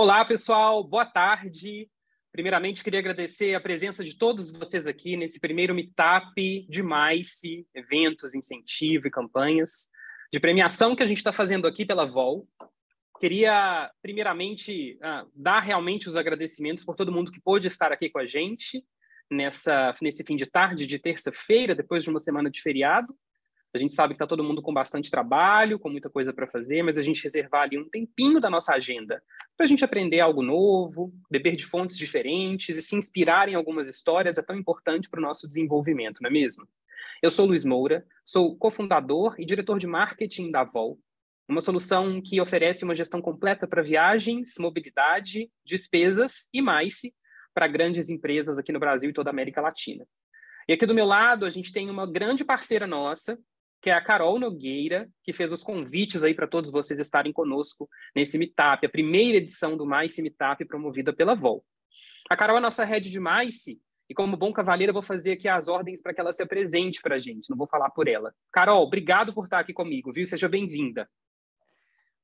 Olá, pessoal, boa tarde. Primeiramente, queria agradecer a presença de todos vocês aqui nesse primeiro Meetup de MICE, eventos, incentivo e campanhas de premiação que a gente está fazendo aqui pela VOL. Queria, primeiramente, dar realmente os agradecimentos por todo mundo que pôde estar aqui com a gente nesse fim de tarde de terça-feira, depois de uma semana de feriado. A gente sabe que está todo mundo com bastante trabalho, com muita coisa para fazer, mas a gente reservar ali um tempinho da nossa agenda para a gente aprender algo novo, beber de fontes diferentes e se inspirar em algumas histórias é tão importante para o nosso desenvolvimento, não é mesmo? Eu sou Luiz Moura, sou cofundador e diretor de marketing da VOL, uma solução que oferece uma gestão completa para viagens, mobilidade, despesas e mais para grandes empresas aqui no Brasil e toda a América Latina. E aqui do meu lado, a gente tem uma grande parceira nossa, que é a Carol Nogueira, que fez os convites aí para todos vocês estarem conosco nesse Meetup, a primeira edição do MICE Meetup promovida pela VOL. A Carol é a nossa head de MICE, e como bom cavalheiro, eu vou fazer aqui as ordens para que ela se apresente para a gente, não vou falar por ela. Carol, obrigado por estar aqui comigo, viu? Seja bem-vinda.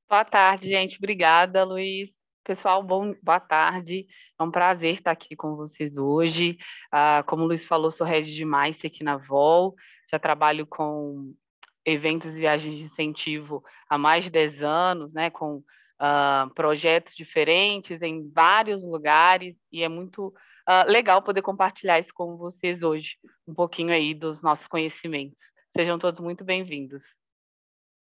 Boa tarde, gente. Obrigada, Luiz. Pessoal, boa tarde. É um prazer estar aqui com vocês hoje. Como o Luiz falou, sou head de MICE aqui na VOL. Já trabalho com eventos e viagens de incentivo há mais de 10 anos, né, com projetos diferentes em vários lugares, e é muito legal poder compartilhar isso com vocês hoje, um pouquinho aí dos nossos conhecimentos. Sejam todos muito bem-vindos.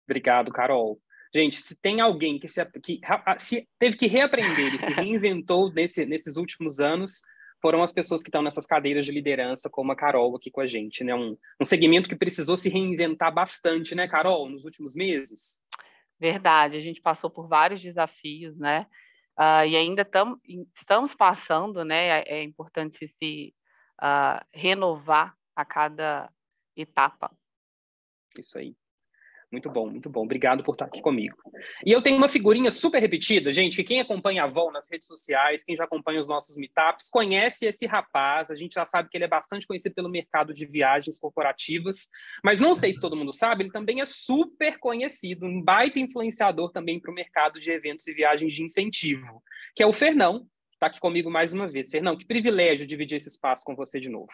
Obrigado, Carol. Gente, se tem alguém que se teve que reaprender e se reinventou nesses últimos anos, foram as pessoas que estão nessas cadeiras de liderança, como a Carol aqui com a gente, né? Um segmento que precisou se reinventar bastante, né, Carol, nos últimos meses? Verdade, a gente passou por vários desafios, né? E ainda estamos passando, né? É importante se renovar a cada etapa. Isso aí. Muito bom, muito bom. Obrigado por estar aqui comigo. E eu tenho uma figurinha super repetida, gente, que quem acompanha a VOL nas redes sociais, quem já acompanha os nossos meetups, conhece esse rapaz. A gente já sabe que ele é bastante conhecido pelo mercado de viagens corporativas, mas não sei se todo mundo sabe, ele também é super conhecido, um baita influenciador também para o mercado de eventos e viagens de incentivo, que é o Fernão. Está aqui comigo mais uma vez. Fernão, que privilégio dividir esse espaço com você de novo.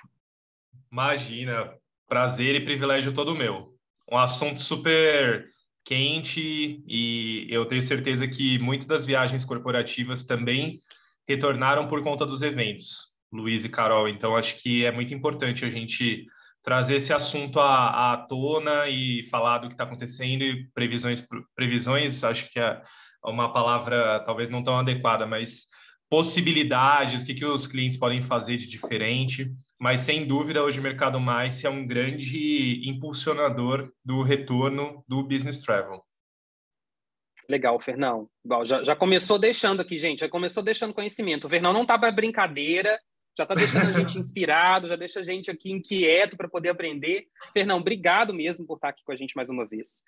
Imagina, prazer e privilégio todo meu. Um assunto super quente e eu tenho certeza que muitas das viagens corporativas também retornaram por conta dos eventos, Luiz e Carol. Então, acho que é muito importante a gente trazer esse assunto à tona e falar do que está acontecendo e previsões, acho que é uma palavra talvez não tão adequada, mas possibilidades, o que os clientes podem fazer de diferente. Mas, sem dúvida, hoje o Mercado MICE é um grande impulsionador do retorno do business travel. Legal, Fernão. Igual, já começou deixando aqui, gente, já começou deixando conhecimento. O Fernão não está para brincadeira, já está deixando a gente inspirado, já deixa a gente aqui inquieto para poder aprender. Fernão, obrigado mesmo por estar aqui com a gente mais uma vez.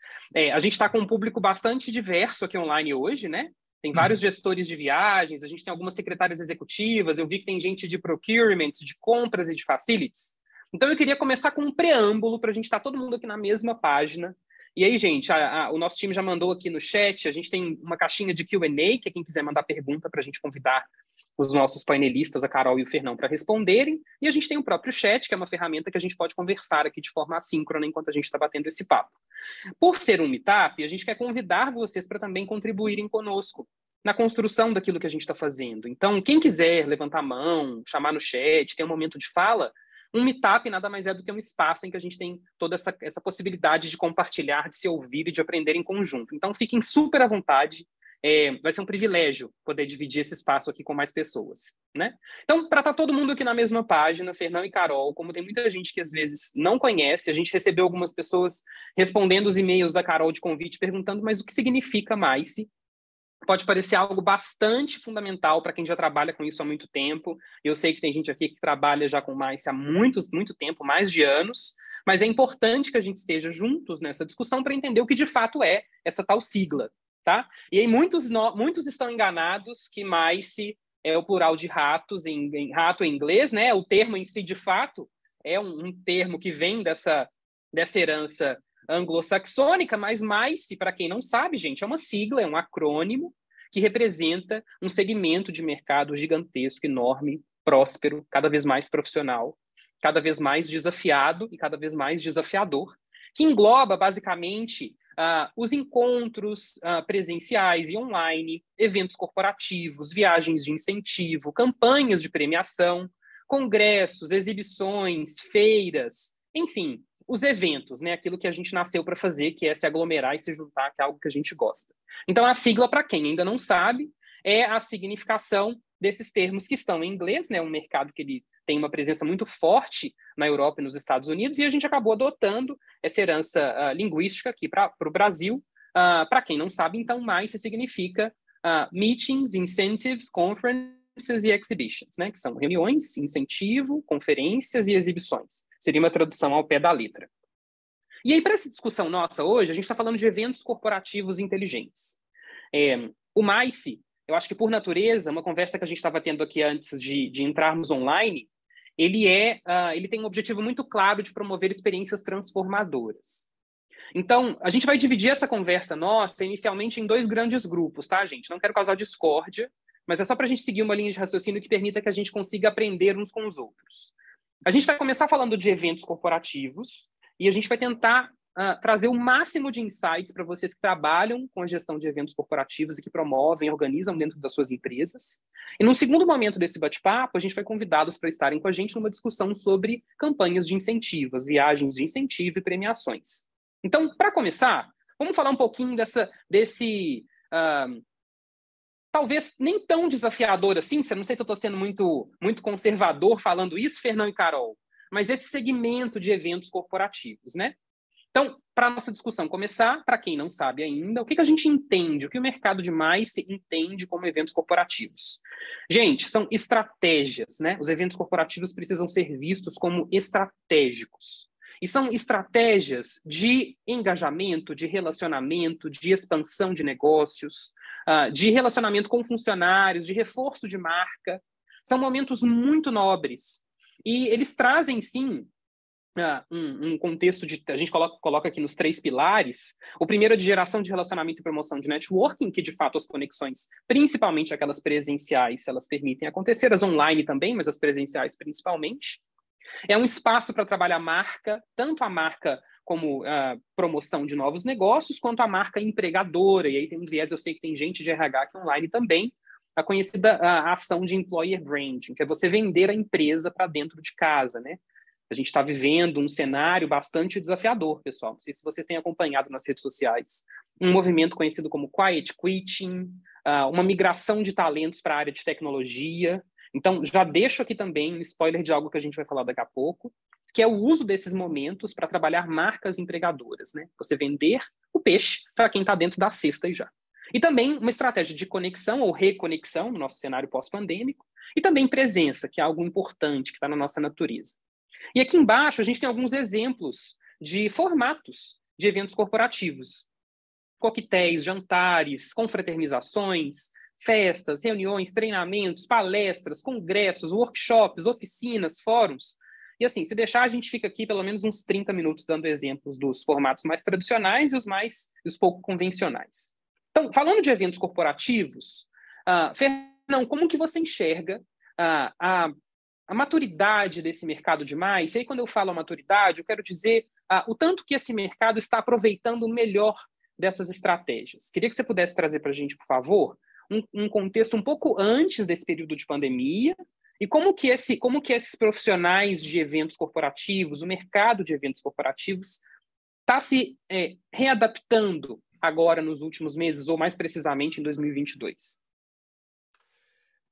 A gente está com um público bastante diverso aqui online hoje, né? Tem vários gestores de viagens, a gente tem algumas secretárias executivas, eu vi que tem gente de procurement, de compras e de facilities. Então, eu queria começar com um preâmbulo para a gente estar todo mundo aqui na mesma página. E aí, gente, o nosso time já mandou aqui no chat, a gente tem uma caixinha de Q&A, que é quem quiser mandar pergunta para a gente convidar os nossos painelistas, a Carol e o Fernão, para responderem. E a gente tem o próprio chat, que é uma ferramenta que a gente pode conversar aqui de forma assíncrona enquanto a gente está batendo esse papo. Por ser um meetup, a gente quer convidar vocês para também contribuírem conosco na construção daquilo que a gente está fazendo. Então, quem quiser levantar a mão, chamar no chat, ter um momento de fala, um meetup nada mais é do que um espaço em que a gente tem toda essa possibilidade de compartilhar, de se ouvir e de aprender em conjunto. Então, fiquem super à vontade. Vai ser um privilégio poder dividir esse espaço aqui com mais pessoas, né? Então, para estar todo mundo aqui na mesma página, Fernão e Carol, como tem muita gente que às vezes não conhece, a gente recebeu algumas pessoas respondendo os e-mails da Carol de convite, perguntando, mas o que significa MICE? Pode parecer algo bastante fundamental para quem já trabalha com isso há muito tempo. Eu sei que tem gente aqui que trabalha já com MICE há muito tempo, mais de anos, mas é importante que a gente esteja juntos nessa discussão para entender o que de fato é essa tal sigla, tá? E aí muitos estão enganados que MICE é o plural de ratos, rato em inglês, né? O termo em si, de fato, é um termo que vem dessa herança anglo-saxônica, mas MICE, para quem não sabe, gente, é uma sigla, é um acrônimo que representa um segmento de mercado gigantesco, enorme, próspero, cada vez mais profissional, cada vez mais desafiado e cada vez mais desafiador, que engloba, basicamente, os encontros presenciais e online, eventos corporativos, viagens de incentivo, campanhas de premiação, congressos, exibições, feiras, enfim, os eventos, né? Aquilo que a gente nasceu para fazer, que é se aglomerar e se juntar, que é algo que a gente gosta. Então, a sigla, para quem ainda não sabe, é a significação desses termos que estão em inglês, né? Um mercado que ele tem uma presença muito forte na Europa e nos Estados Unidos, e a gente acabou adotando essa herança linguística aqui para o Brasil. Para quem não sabe, então, MICE significa Meetings, Incentives, Conferences e Exhibitions, né? Que são reuniões, incentivo, conferências e exibições. Seria uma tradução ao pé da letra. E aí, para essa discussão nossa hoje, a gente está falando de eventos corporativos inteligentes. O MICE, eu acho que, por natureza, uma conversa que a gente estava tendo aqui antes de entrarmos online, ele tem um objetivo muito claro de promover experiências transformadoras. Então, a gente vai dividir essa conversa nossa inicialmente em 2 grandes grupos, tá, gente? Não quero causar discórdia, mas é só para a gente seguir uma linha de raciocínio que permita que a gente consiga aprender uns com os outros. A gente vai começar falando de eventos corporativos e a gente vai tentar trazer o máximo de insights para vocês que trabalham com a gestão de eventos corporativos e que promovem, organizam dentro das suas empresas. E num segundo momento desse bate-papo, a gente vai convidá-los para estarem com a gente numa discussão sobre campanhas de incentivos, viagens de incentivo e premiações. Então, para começar, vamos falar um pouquinho desse talvez nem tão desafiador assim, não sei se eu estou sendo muito conservador falando isso, Fernão e Carol, mas esse segmento de eventos corporativos, né? Então, para a nossa discussão começar, para quem não sabe ainda, o que a gente entende, o que o mercado de MICE entende como eventos corporativos? Gente, são estratégias, né? Os eventos corporativos precisam ser vistos como estratégicos. E são estratégias de engajamento, de relacionamento, de expansão de negócios, de relacionamento com funcionários, de reforço de marca. São momentos muito nobres. E eles trazem, sim, um contexto a gente coloca aqui nos 3 pilares. O primeiro é de geração de relacionamento e promoção de networking, que de fato as conexões, principalmente aquelas presenciais, elas permitem acontecer, as online também, mas as presenciais principalmente. É um espaço para trabalhar marca, tanto a marca como promoção de novos negócios, quanto a marca empregadora. E aí tem um viés, eu sei que tem gente de RH aqui online também, a conhecida ação de employer branding, que é você vender a empresa para dentro de casa, né? A gente está vivendo um cenário bastante desafiador, pessoal. Não sei se vocês têm acompanhado nas redes sociais. Um movimento conhecido como Quiet Quitting, uma migração de talentos para a área de tecnologia. Então, já deixo aqui também um spoiler de algo que a gente vai falar daqui a pouco, que é o uso desses momentos para trabalhar marcas empregadoras, né? Você vender o peixe para quem está dentro da cesta e já. E também uma estratégia de conexão ou reconexão no nosso cenário pós-pandêmico, e também presença, que é algo importante, que está na nossa natureza. E aqui embaixo a gente tem alguns exemplos de formatos de eventos corporativos. Coquetéis, jantares, confraternizações, festas, reuniões, treinamentos, palestras, congressos, workshops, oficinas, fóruns. E assim, se deixar, a gente fica aqui pelo menos uns 30 minutos dando exemplos dos formatos mais tradicionais e os pouco convencionais. Então, falando de eventos corporativos, Fernão, como que você enxerga a maturidade desse mercado de MICE? E aí, quando eu falo a maturidade, eu quero dizer o tanto que esse mercado está aproveitando melhor dessas estratégias. Queria que você pudesse trazer para a gente, por favor, um contexto um pouco antes desse período de pandemia e como que esses profissionais de eventos corporativos, o mercado de eventos corporativos, está se readaptando agora nos últimos meses, ou mais precisamente em 2022.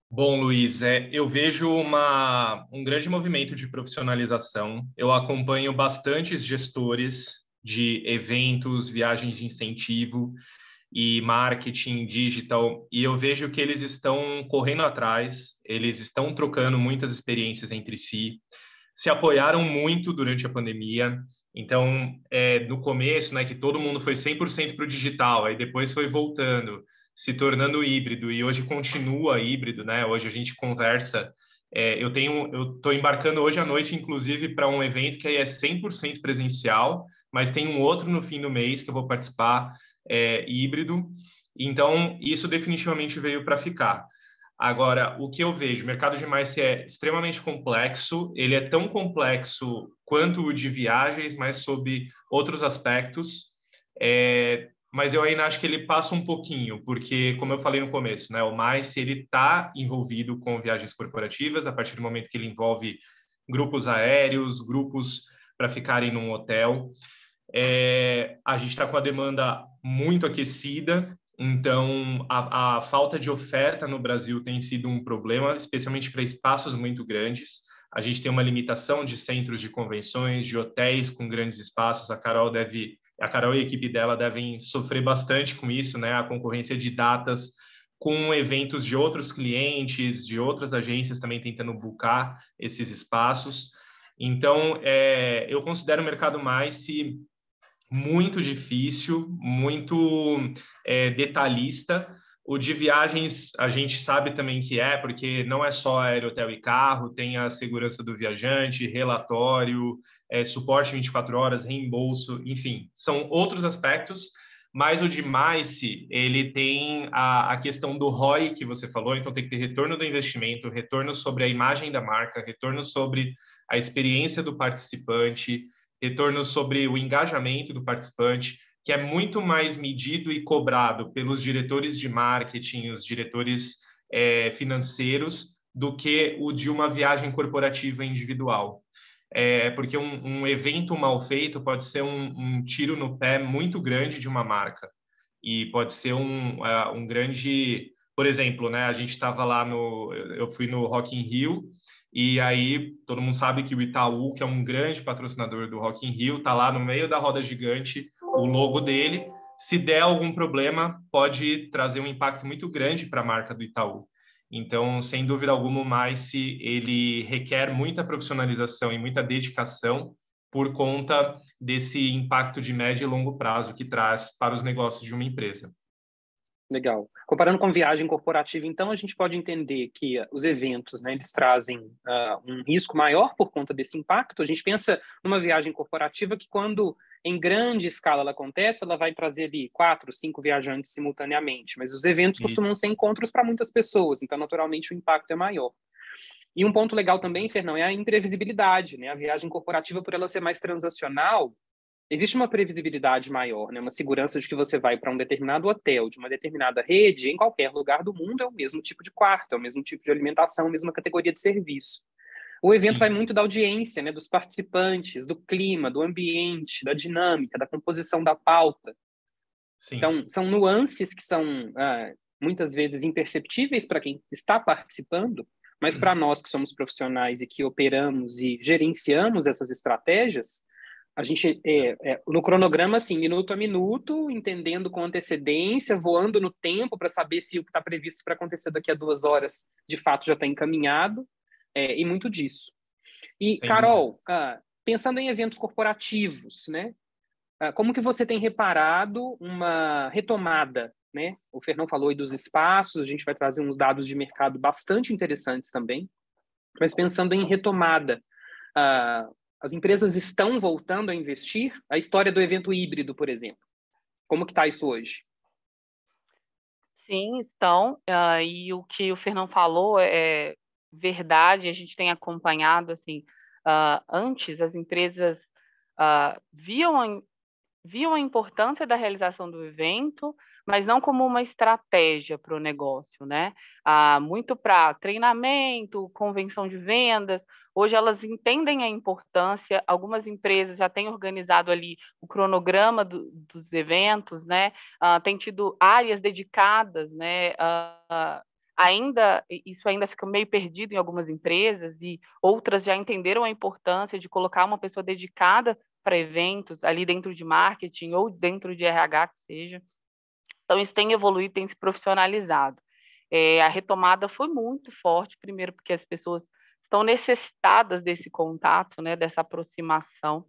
Bom, Luiz, eu vejo um grande movimento de profissionalização. Eu acompanho bastantes gestores de eventos, viagens de incentivo e marketing digital, e eu vejo que eles estão correndo atrás, eles estão trocando muitas experiências entre si, se apoiaram muito durante a pandemia. Então, no começo, né, que todo mundo foi 100% para o digital, aí depois foi voltando, se tornando híbrido, e hoje continua híbrido, né? Hoje a gente conversa. Eu estou embarcando hoje à noite, inclusive, para um evento que aí é 100% presencial, mas tem um outro no fim do mês que eu vou participar híbrido. Então, isso definitivamente veio para ficar. Agora, o que eu vejo, o mercado de MICE é extremamente complexo, ele é tão complexo quanto o de viagens, mas sob outros aspectos, mas eu ainda acho que ele passa um pouquinho, porque, como eu falei no começo, né, o MICE ele está envolvido com viagens corporativas, a partir do momento que ele envolve grupos aéreos, grupos para ficarem num hotel. A gente está com a demanda muito aquecida, então a falta de oferta no Brasil tem sido um problema, especialmente para espaços muito grandes. A gente tem uma limitação de centros de convenções, de hotéis com grandes espaços. A Carol e a equipe dela devem sofrer bastante com isso, né? A concorrência de datas com eventos de outros clientes, de outras agências também tentando buscar esses espaços. Então, eu considero o mercado MICE muito difícil, muito detalhista. O de viagens a gente sabe também que porque não é só aéreo, hotel e carro, tem a segurança do viajante, relatório, suporte 24 horas, reembolso, enfim, são outros aspectos, mas o de MICE, ele tem a questão do ROI que você falou, então tem que ter retorno do investimento, retorno sobre a imagem da marca, retorno sobre a experiência do participante, retorno sobre o engajamento do participante, que é muito mais medido e cobrado pelos diretores de marketing, os diretores financeiros, do que o de uma viagem corporativa individual. Porque um evento mal feito pode ser um tiro no pé muito grande de uma marca. E pode ser um grande... Por exemplo, né, a gente estava lá eu fui no Rock in Rio, e aí todo mundo sabe que o Itaú, que é um grande patrocinador do Rock in Rio, está lá no meio da roda gigante, o logo dele. Se der algum problema, pode trazer um impacto muito grande para a marca do Itaú. Então, sem dúvida alguma, o MICE ele requer muita profissionalização e muita dedicação por conta desse impacto de médio e longo prazo que traz para os negócios de uma empresa. Legal. Comparando com viagem corporativa, então, a gente pode entender que os eventos, né, eles trazem um risco maior por conta desse impacto. A gente pensa numa viagem corporativa que, quando em grande escala ela acontece, ela vai trazer ali 4, 5 viajantes simultaneamente. Mas os eventos costumam ser encontros para muitas pessoas, então, naturalmente, o impacto é maior. E um ponto legal também, Fernão, é a imprevisibilidade, né? A viagem corporativa, por ela ser mais transacional, existe uma previsibilidade maior, né? Uma segurança de que você vai para um determinado hotel, de uma determinada rede, em qualquer lugar do mundo, é o mesmo tipo de quarto, é o mesmo tipo de alimentação, a mesma categoria de serviço. O evento vai muito da audiência, né? Dos participantes, do clima, do ambiente, da dinâmica, da composição da pauta. Sim. Então, são nuances que são muitas vezes imperceptíveis para quem está participando, mas para nós que somos profissionais e que operamos e gerenciamos essas estratégias, a gente, no cronograma, assim, minuto a minuto, entendendo com antecedência, voando no tempo para saber se o que está previsto para acontecer daqui a 2 horas, de fato, já está encaminhado, e muito disso. E, Carol, pensando em eventos corporativos, né? Como que você tem reparado uma retomada, né? O Fernão falou aí dos espaços, a gente vai trazer uns dados de mercado bastante interessantes também, mas pensando em retomada, as empresas estão voltando a investir? A história do evento híbrido, por exemplo. Como que está isso hoje? Sim, estão. E o que o Fernão falou é verdade. A gente tem acompanhado, assim, antes as empresas viam a importância da realização do evento, mas não como uma estratégia para o negócio, né? Muito para treinamento, convenção de vendas. Hoje elas entendem a importância, algumas empresas já têm organizado ali o cronograma dos eventos, né? Tem tido áreas dedicadas, né? Isso ainda fica meio perdido em algumas empresas, e outras já entenderam a importância de colocar uma pessoa dedicada para eventos, ali dentro de marketing ou dentro de RH, que seja. Então, isso tem evoluído, tem se profissionalizado. A retomada foi muito forte, primeiro porque as pessoas estão necessitadas desse contato, né, dessa aproximação.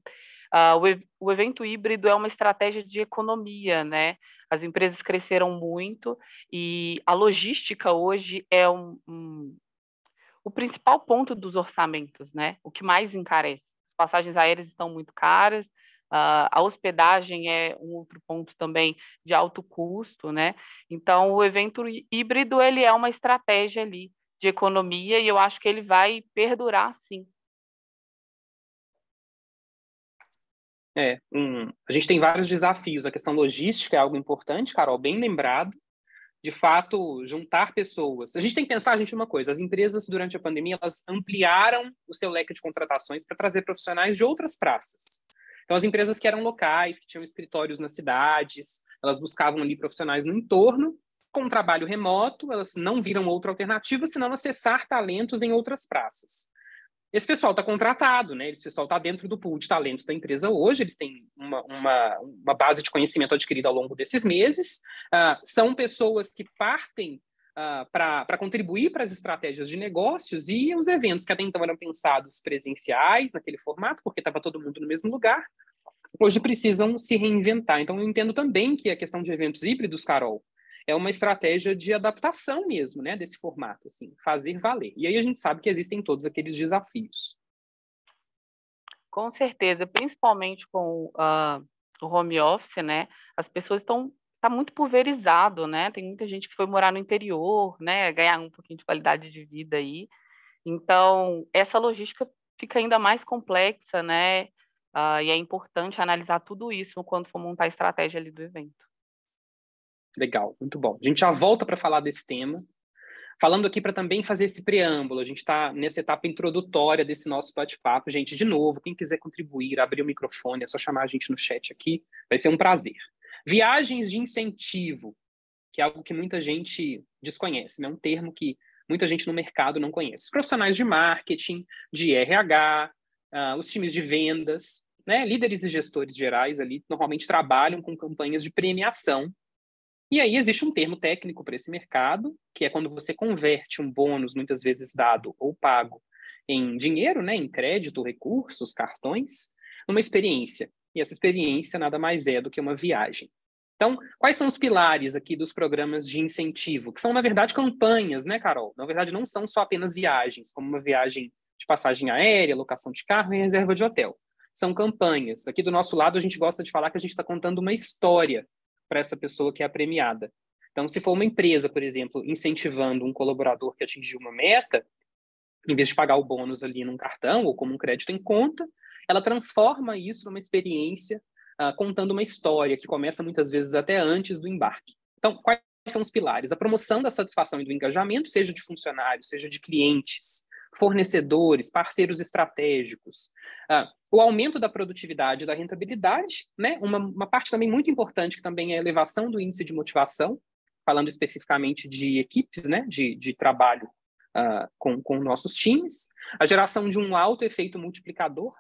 O evento híbrido é uma estratégia de economia, né? As empresas cresceram muito e a logística hoje é o principal ponto dos orçamentos, né? O que mais encarece. As passagens aéreas estão muito caras, A hospedagem é um outro ponto também de alto custo, né? Então, o evento híbrido, ele é uma estratégia ali de economia e eu acho que ele vai perdurar, sim. A gente tem vários desafios. A questão logística é algo importante, Carol, bem lembrado. De fato, juntar pessoas. A gente tem que pensar, gente, uma coisa: as empresas, durante a pandemia, elas ampliaram o seu leque de contratações para trazer profissionais de outras praças. Então, as empresas que eram locais, que tinham escritórios nas cidades, elas buscavam ali profissionais no entorno. Com o trabalho remoto, elas não viram outra alternativa senão acessar talentos em outras praças. Esse pessoal está contratado, né? Esse pessoal está dentro do pool de talentos da empresa hoje, eles têm uma base de conhecimento adquirida ao longo desses meses, são pessoas que partem para contribuir para as estratégias de negócios, e os eventos que até então eram pensados presenciais, naquele formato, porque estava todo mundo no mesmo lugar, hoje precisam se reinventar. Então, eu entendo também que a questão de eventos híbridos, Carol, é uma estratégia de adaptação mesmo, né, desse formato, assim, fazer valer. E aí a gente sabe que existem todos aqueles desafios. Com certeza, principalmente com o home office, né? As pessoas tá muito pulverizado, né? Tem muita gente que foi morar no interior, né? Ganhar um pouquinho de qualidade de vida aí. Então, essa logística fica ainda mais complexa, né? E é importante analisar tudo isso quando for montar a estratégia ali do evento. Legal, muito bom. A gente já volta para falar desse tema. Falando aqui para também fazer esse preâmbulo, a gente está nessa etapa introdutória desse nosso bate-papo. Gente, de novo, quem quiser contribuir, abrir o microfone, é só chamar a gente no chat aqui, vai ser um prazer. Viagens de incentivo, que é algo que muita gente desconhece, né? Um termo que muita gente no mercado não conhece. Os profissionais de marketing, de RH, os times de vendas, né? Líderes e gestores gerais ali normalmente trabalham com campanhas de premiação. E aí existe um termo técnico para esse mercado, que é quando você converte um bônus, muitas vezes dado ou pago, em dinheiro, né, em crédito, recursos, cartões, numa experiência. E essa experiência nada mais é do que uma viagem. Então, quais são os pilares aqui dos programas de incentivo? Que são, na verdade, campanhas, né, Carol? Na verdade, não são só apenas viagens, como uma viagem de passagem aérea, locação de carro e reserva de hotel. São campanhas. Aqui do nosso lado, a gente gosta de falar que a gente está contando uma história para essa pessoa que é a premiada. Então, se for uma empresa, por exemplo, incentivando um colaborador que atingiu uma meta, em vez de pagar o bônus ali num cartão ou como um crédito em conta, ela transforma isso numa experiência, contando uma história que começa muitas vezes até antes do embarque. Então, quais são os pilares? A promoção da satisfação e do engajamento, seja de funcionários, seja de clientes, fornecedores, parceiros estratégicos, o aumento da produtividade e da rentabilidade, né? Uma parte também muito importante, que também é a elevação do índice de motivação, falando especificamente de equipes, né? de trabalho com nossos times, a geração de um alto efeito multiplicador,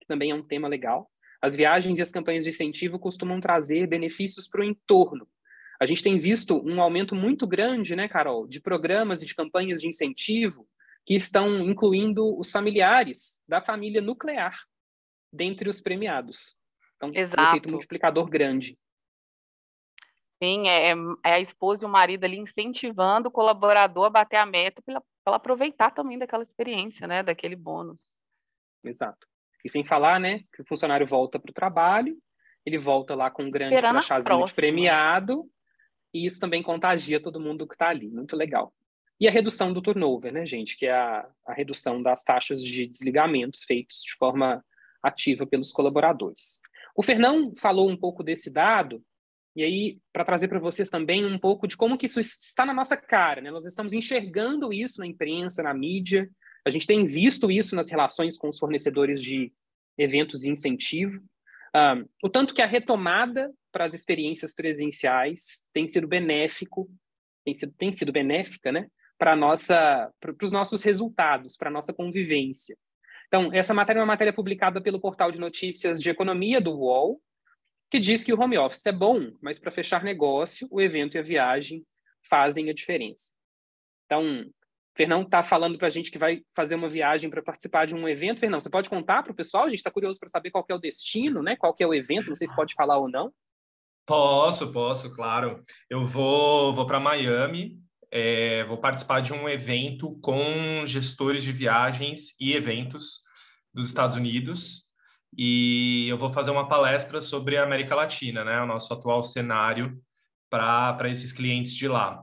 que também é um tema legal. As viagens e as campanhas de incentivo costumam trazer benefícios para o entorno. A gente tem visto um aumento muito grande, né, Carol, de programas e de campanhas de incentivo que estão incluindo os familiares da família nuclear dentre os premiados. Então, Exato. Um efeito multiplicador grande. Sim, é a esposa e o marido ali incentivando o colaborador a bater a meta para aproveitar também daquela experiência, né, daquele bônus. Exato. E sem falar, né, que o funcionário volta para o trabalho, ele volta lá com um grande crachazinho de premiado, e isso também contagia todo mundo que está ali. Muito legal. E a redução do turnover, né, gente? Que é a redução das taxas de desligamentos feitos de forma ativa pelos colaboradores. O Fernão falou um pouco desse dado, e aí, para trazer para vocês também um pouco de como que isso está na nossa cara, né? Nós estamos enxergando isso na imprensa, na mídia, a gente tem visto isso nas relações com os fornecedores de eventos e incentivo. O tanto que a retomada para as experiências presenciais tem sido benéfico, tem sido benéfica, né? Para os nossos resultados, para a nossa convivência. Então, essa matéria é uma matéria publicada pelo portal de notícias de economia do UOL, que diz que o home office é bom, mas para fechar negócio, o evento e a viagem fazem a diferença. Então, Fernão está falando para a gente que vai fazer uma viagem para participar de um evento. Fernão, você pode contar para o pessoal? A gente está curioso para saber qual que é o destino, né? Qual que é o evento, não sei se pode falar ou não. Posso, claro. Eu vou para Miami, vou participar de um evento com gestores de viagens e eventos dos Estados Unidos. e eu vou fazer uma palestra sobre a América Latina, né, o nosso atual cenário para esses clientes de lá.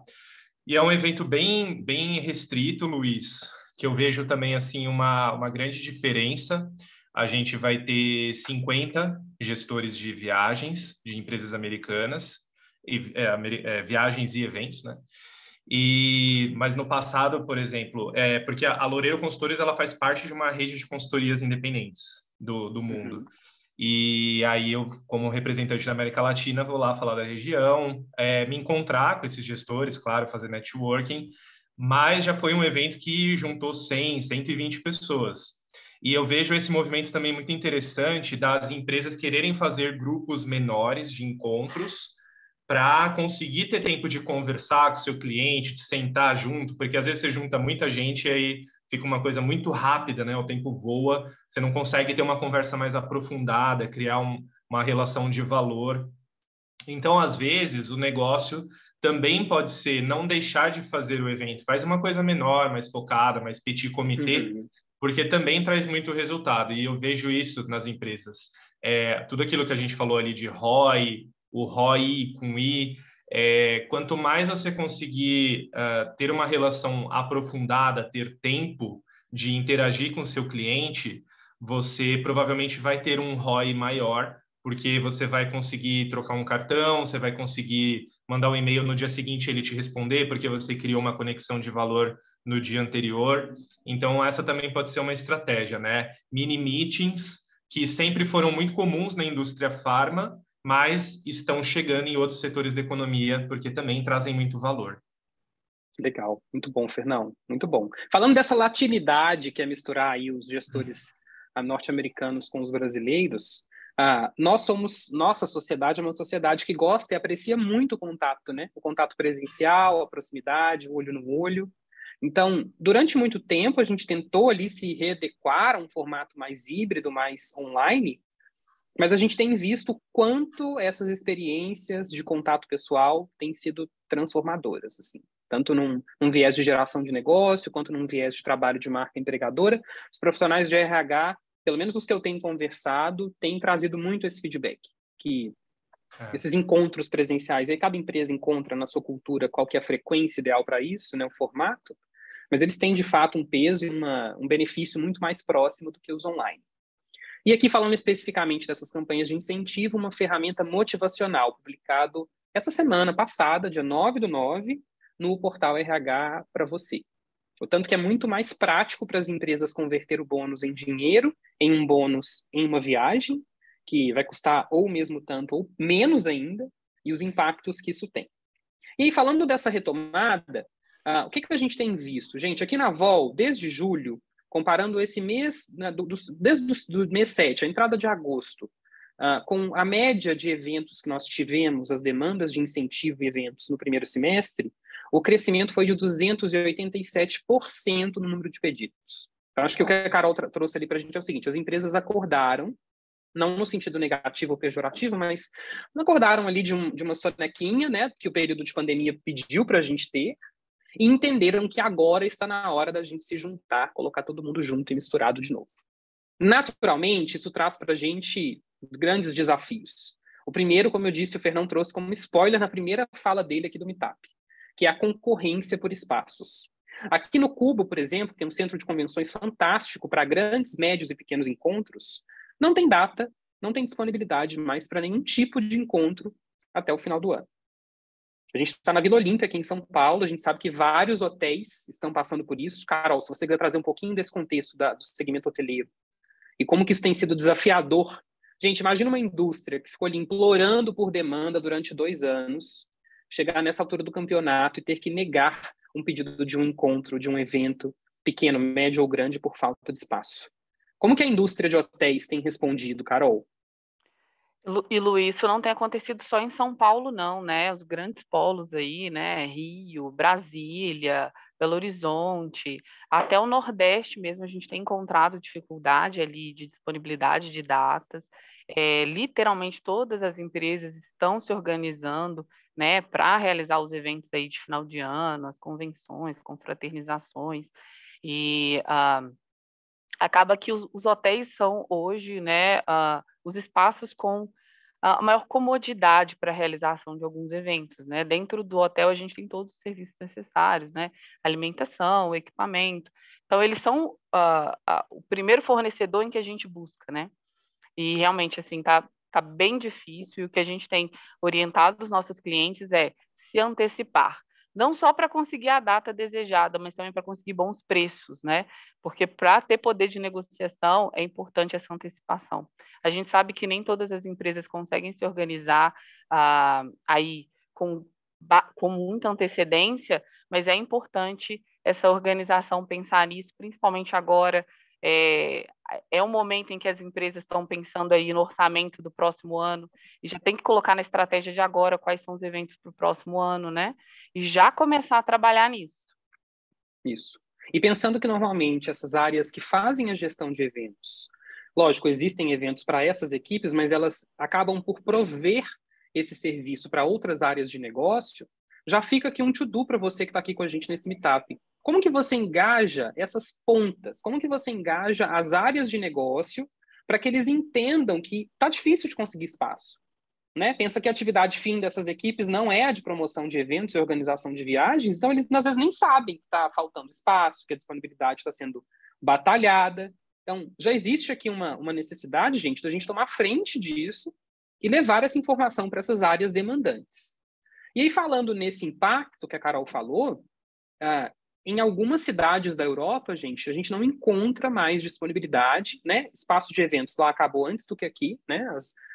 E é um evento bem restrito, Luiz, que eu vejo também assim uma grande diferença. A gente vai ter 50 gestores de viagens de empresas americanas, viagens e eventos, né? Mas no passado, por exemplo, porque a Loureiro Consultores ela faz parte de uma rede de consultorias independentes do mundo. Uhum. E aí eu, como representante da América Latina, vou lá falar da região, me encontrar com esses gestores, claro, fazer networking, mas já foi um evento que juntou 100, 120 pessoas. E eu vejo esse movimento também muito interessante das empresas quererem fazer grupos menores de encontros para conseguir ter tempo de conversar com o seu cliente, de sentar junto, porque às vezes você junta muita gente e aí fica uma coisa muito rápida, né? O tempo voa, você não consegue ter uma conversa mais aprofundada, criar uma relação de valor. Então, às vezes, o negócio também pode ser não deixar de fazer o evento, faz uma coisa menor, mais focada, mais petit comité, Uhum. porque também traz muito resultado. E eu vejo isso nas empresas. Tudo aquilo que a gente falou ali de ROI, o ROI com I, quanto mais você conseguir ter uma relação aprofundada, ter tempo de interagir com o seu cliente, você provavelmente vai ter um ROI maior, porque você vai conseguir trocar um cartão, você vai conseguir mandar um e-mail no dia seguinte e ele te responder, porque você criou uma conexão de valor no dia anterior. Então, essa também pode ser uma estratégia, né? Mini meetings, que sempre foram muito comuns na indústria farma, mas estão chegando em outros setores da economia, porque também trazem muito valor. Legal, muito bom, Fernão, muito bom. Falando dessa latinidade, que é misturar aí os gestores norte-americanos com os brasileiros, nossa sociedade é uma sociedade que gosta e aprecia muito o contato, né? O contato presencial, a proximidade, o olho no olho. Então, durante muito tempo, a gente tentou ali se readequar a um formato mais híbrido, mais online, mas a gente tem visto o quanto essas experiências de contato pessoal têm sido transformadoras, assim. Tanto num viés de geração de negócio, quanto num viés de trabalho de marca empregadora. Os profissionais de RH, pelo menos os que eu tenho conversado, têm trazido muito esse feedback, que esses encontros presenciais, aí cada empresa encontra na sua cultura qual que é a frequência ideal para isso, né, o formato, mas eles têm, de fato, um peso e um benefício muito mais próximo do que os online. E aqui, falando especificamente dessas campanhas de incentivo, uma ferramenta motivacional, publicado essa semana passada, dia 9/9, no portal RH para você. Portanto, que é muito mais prático para as empresas converter o bônus em dinheiro, em um bônus em uma viagem, que vai custar ou mesmo tanto ou menos ainda, e os impactos que isso tem. E aí, falando dessa retomada, o que a gente tem visto? Gente, aqui na Vol, desde julho, comparando esse mês, né, desde o mês 7, a entrada de agosto, com a média de eventos que nós tivemos, as demandas de incentivo e eventos no primeiro semestre, o crescimento foi de 287% no número de pedidos. Então, acho que o que a Carol trouxe ali para a gente é o seguinte: as empresas acordaram, não no sentido negativo ou pejorativo, mas acordaram ali de uma sonequinha, né, que o período de pandemia pediu para a gente ter, e entenderam que agora está na hora da gente se juntar, colocar todo mundo junto e misturado de novo. Naturalmente, isso traz para a gente grandes desafios. O primeiro, como eu disse, o Fernão trouxe como spoiler na primeira fala dele aqui do Meetup, que é a concorrência por espaços. Aqui no Cubo, por exemplo, que é um centro de convenções fantástico para grandes, médios e pequenos encontros, não tem data, não tem disponibilidade mais para nenhum tipo de encontro até o final do ano. A gente está na Vila Olímpia, aqui em São Paulo, a gente sabe que vários hotéis estão passando por isso. Carol, se você quiser trazer um pouquinho desse contexto do segmento hoteleiro e como que isso tem sido desafiador. Gente, imagina uma indústria que ficou ali implorando por demanda durante 2 anos, chegar nessa altura do campeonato e ter que negar um pedido de um encontro, de um evento, pequeno, médio ou grande, por falta de espaço. Como que a indústria de hotéis tem respondido, Carol? E, Luiz, isso não tem acontecido só em São Paulo, não, né? Os grandes polos aí, né? Rio, Brasília, Belo Horizonte, até o Nordeste mesmo, a gente tem encontrado dificuldade ali de disponibilidade de datas. Literalmente todas as empresas estão se organizando, né, para realizar os eventos aí de final de ano, as convenções, confraternizações, e acaba que os hotéis são hoje, né, os espaços com a maior comodidade para a realização de alguns eventos, né? Dentro do hotel a gente tem todos os serviços necessários, né? Alimentação, equipamento. Então eles são o primeiro fornecedor em que a gente busca, né? E realmente assim tá bem difícil. E o que a gente tem orientado os nossos clientes é se antecipar, não só para conseguir a data desejada, mas também para conseguir bons preços, né? Porque para ter poder de negociação é importante essa antecipação. A gente sabe que nem todas as empresas conseguem se organizar aí com muita antecedência, mas é importante essa organização pensar nisso, principalmente agora. É um momento em que as empresas estão pensando aí no orçamento do próximo ano e já tem que colocar na estratégia de agora quais são os eventos para o próximo ano, né? E já começar a trabalhar nisso. Isso. E pensando que normalmente essas áreas que fazem a gestão de eventos, lógico, existem eventos para essas equipes, mas elas acabam por prover esse serviço para outras áreas de negócio, já fica aqui um to-do para você que está aqui com a gente nesse meetup. Como que você engaja essas pontas? Como que você engaja as áreas de negócio para que eles entendam que está difícil de conseguir espaço? Né? Pensa que a atividade fim dessas equipes não é a de promoção de eventos e organização de viagens, então eles às vezes nem sabem que está faltando espaço, que a disponibilidade está sendo batalhada. Então, já existe aqui uma necessidade, gente, da gente tomar frente disso e levar essa informação para essas áreas demandantes. E aí, falando nesse impacto que a Carol falou, em algumas cidades da Europa, gente, a gente não encontra mais disponibilidade, né? Espaço de eventos lá acabou antes do que aqui, né?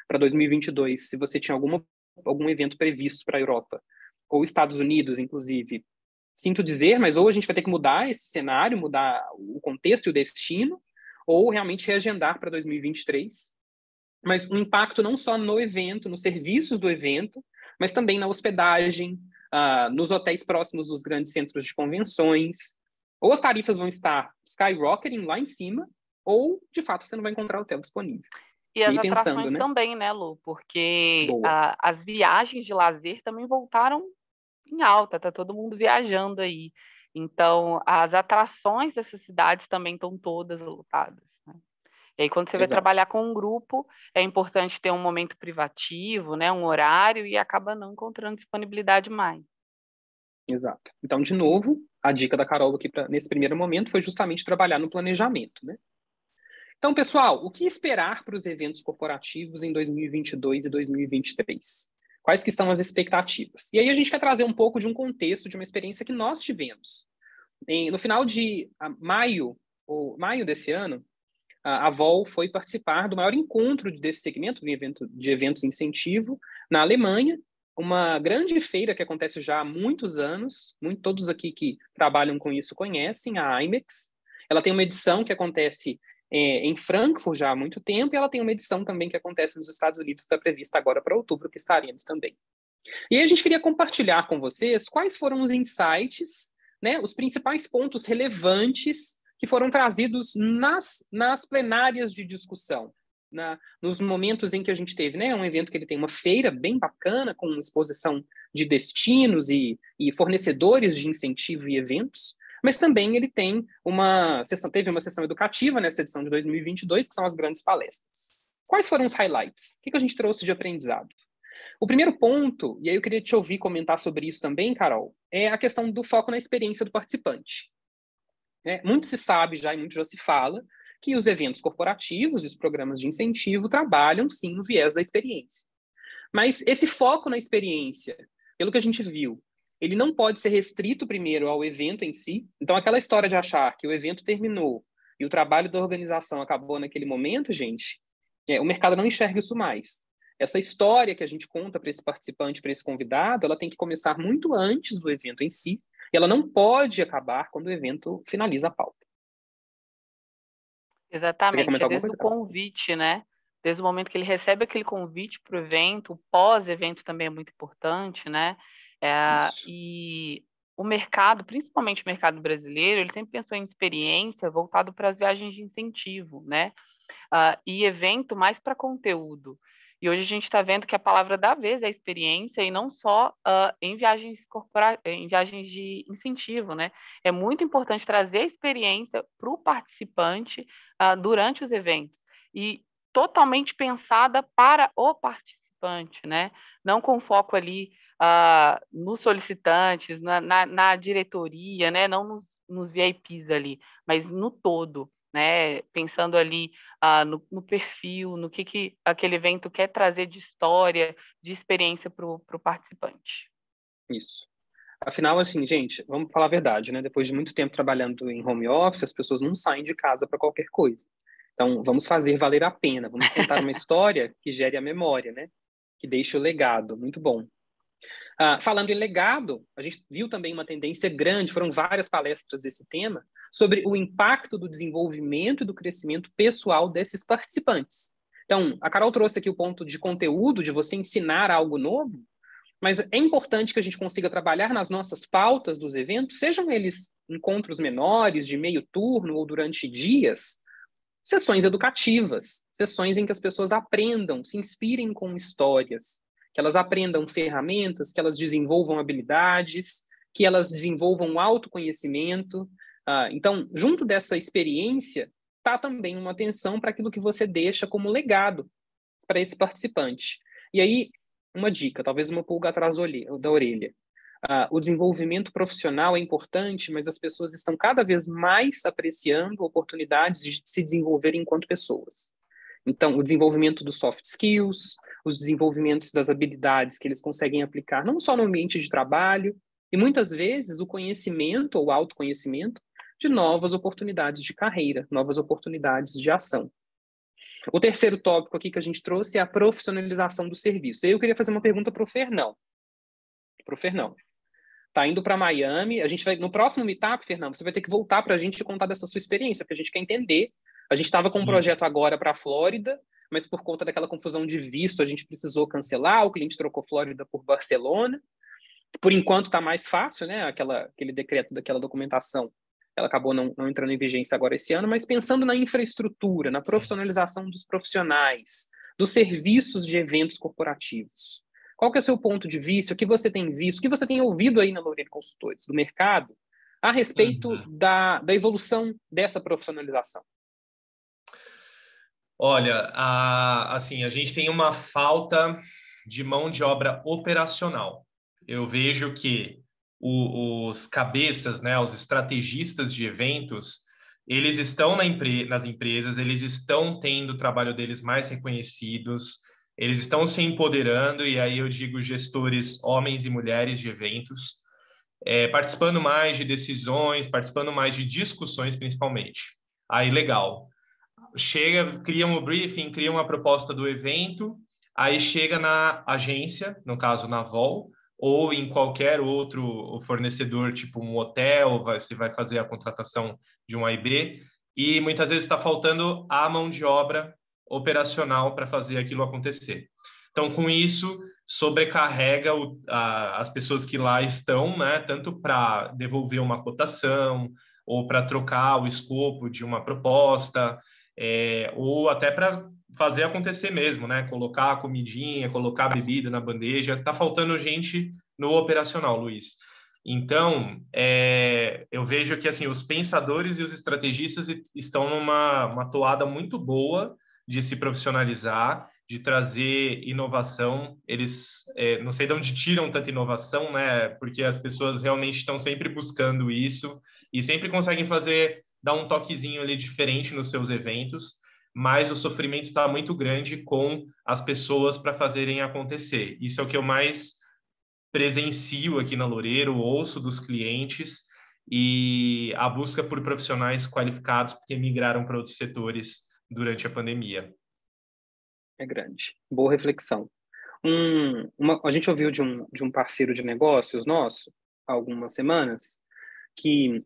Para 2022, se você tinha algum evento previsto para a Europa, ou Estados Unidos, inclusive, sinto dizer, mas ou a gente vai ter que mudar esse cenário, mudar o contexto e o destino, ou realmente reagendar para 2023. Mas um impacto não só no evento, nos serviços do evento, mas também na hospedagem, nos hotéis próximos dos grandes centros de convenções. Ou as tarifas vão estar skyrocketing lá em cima, ou, de fato, você não vai encontrar hotel disponível. E as atrações pensando, né? Também, né, Lu? Porque Boa. As viagens de lazer também voltaram em alta, tá todo mundo viajando aí. Então, as atrações dessas cidades também estão todas lotadas. Né? E aí, quando você vai trabalhar com um grupo, é importante ter um momento privativo, né, um horário, e acaba não encontrando disponibilidade mais. Exato. Então, de novo, a dica da Carol aqui nesse primeiro momento foi justamente trabalhar no planejamento, né? Então, pessoal, o que esperar para os eventos corporativos em 2022 e 2023? Quais que são as expectativas? E aí a gente quer trazer um pouco de um contexto, de uma experiência que nós tivemos. No final de maio desse ano, a Vol foi participar do maior encontro desse segmento, de eventos incentivo, na Alemanha, uma grande feira que acontece já há muitos anos, todos aqui que trabalham com isso conhecem, a IMEX. Ela tem uma edição que acontece em Frankfurt já há muito tempo, e ela tem uma edição também que acontece nos Estados Unidos, que está prevista agora para outubro, que estaremos também. E aí a gente queria compartilhar com vocês quais foram os insights, né, os principais pontos relevantes que foram trazidos nas plenárias de discussão, nos momentos em que a gente teve, né, um evento que ele tem uma feira bem bacana, com exposição de destinos e fornecedores de incentivo e eventos, mas também ele tem teve uma sessão educativa nessa edição de 2022, que são as grandes palestras. Quais foram os highlights? O que a gente trouxe de aprendizado? O primeiro ponto, e aí eu queria te ouvir comentar sobre isso também, Carol, é a questão do foco na experiência do participante. Muito se sabe já e muito já se fala que os eventos corporativos e os programas de incentivo trabalham, sim, no viés da experiência. Mas esse foco na experiência, pelo que a gente viu, ele não pode ser restrito primeiro ao evento em si. Então, aquela história de achar que o evento terminou e o trabalho da organização acabou naquele momento, gente, o mercado não enxerga isso mais. Essa história que a gente conta para esse participante, para esse convidado, ela tem que começar muito antes do evento em si, e ela não pode acabar quando o evento finaliza a pauta. Exatamente, desde o convite, né? Desde o momento que ele recebe aquele convite para o evento, o pós-evento também é muito importante, né? E o mercado, principalmente o mercado brasileiro, ele sempre pensou em experiência voltado para as viagens de incentivo, né? E evento mais para conteúdo. E hoje a gente está vendo que a palavra da vez é experiência e não só em viagens em viagens de incentivo, né? É muito importante trazer a experiência para o participante durante os eventos e totalmente pensada para o participante, né? Não com foco ali nos solicitantes, na diretoria, né? Não nos VIPs ali, mas no todo, né? Pensando ali no perfil, no que aquele evento quer trazer de história, de experiência para o participante. Isso. Afinal, assim, gente, vamos falar a verdade, né? Depois de muito tempo trabalhando em home office, as pessoas não saem de casa para qualquer coisa. Então, vamos fazer valer a pena, vamos contar uma história que gere a memória, né? Que deixe o legado. Muito bom. Falando em legado, a gente viu também uma tendência grande, foram várias palestras desse tema, sobre o impacto do desenvolvimento e do crescimento pessoal desses participantes. Então, a Carol trouxe aqui o ponto de conteúdo, de você ensinar algo novo, mas é importante que a gente consiga trabalhar nas nossas pautas dos eventos, sejam eles encontros menores, de meio turno ou durante dias, sessões educativas, sessões em que as pessoas aprendam, se inspirem com histórias, que elas aprendam ferramentas, que elas desenvolvam habilidades, que elas desenvolvam autoconhecimento. Então, junto dessa experiência, está também uma atenção para aquilo que você deixa como legado para esse participante. E aí, uma dica, talvez uma pulga atrás da orelha. O desenvolvimento profissional é importante, mas as pessoas estão cada vez mais apreciando oportunidades de se desenvolver enquanto pessoas. Então, o desenvolvimento dos soft skills, os desenvolvimentos das habilidades que eles conseguem aplicar não só no ambiente de trabalho, e muitas vezes o conhecimento ou autoconhecimento de novas oportunidades de carreira, novas oportunidades de ação. O terceiro tópico aqui que a gente trouxe é a profissionalização do serviço. Eu queria fazer uma pergunta para o Fernão. Tá indo para Miami, a gente vai no próximo meetup, Fernando, você vai ter que voltar para a gente contar dessa sua experiência, porque a gente quer entender. A gente estava com um projeto agora para a Flórida, mas por conta daquela confusão de visto, a gente precisou cancelar, o cliente trocou Flórida por Barcelona. Por enquanto está mais fácil, né? Aquele decreto daquela documentação, ela acabou não entrando em vigência agora esse ano, mas pensando na infraestrutura, na profissionalização dos profissionais, dos serviços de eventos corporativos. Qual que é o seu ponto de vista? O que você tem visto? O que você tem ouvido aí na Loureiro Consultores, do mercado, a respeito da evolução dessa profissionalização? Olha, assim, a gente tem uma falta de mão de obra operacional. Eu vejo que os cabeças, né, os estrategistas de eventos, eles estão nas empresas, eles estão tendo o trabalho deles mais reconhecidos, eles estão se empoderando, e aí eu digo gestores, homens e mulheres de eventos, participando mais de decisões, participando mais de discussões, principalmente. Aí, legal. Chega, cria um briefing, cria uma proposta do evento, aí chega na agência, no caso na Vol, ou em qualquer outro fornecedor, tipo um hotel, você vai fazer a contratação de um AIB, e muitas vezes está faltando a mão de obra operacional para fazer aquilo acontecer. Então, com isso, sobrecarrega as pessoas que lá estão, né, tanto para devolver uma cotação, ou para trocar o escopo de uma proposta, ou até para fazer acontecer mesmo, né? Colocar a comidinha, colocar a bebida na bandeja. Está faltando gente no operacional, Luiz. Então, eu vejo que assim os pensadores e os estrategistas estão numa toada muito boa de se profissionalizar, de trazer inovação. Eles, não sei de onde tiram tanta inovação, né? Porque as pessoas realmente estão sempre buscando isso e sempre conseguem dar um toquezinho ali diferente nos seus eventos, mas o sofrimento está muito grande com as pessoas para fazerem acontecer. Isso é o que eu mais presencio aqui na Loureiro, ouço dos clientes, e a busca por profissionais qualificados porque migraram para outros setores durante a pandemia. É grande. Boa reflexão. A gente ouviu de um parceiro de negócios nosso, há algumas semanas, que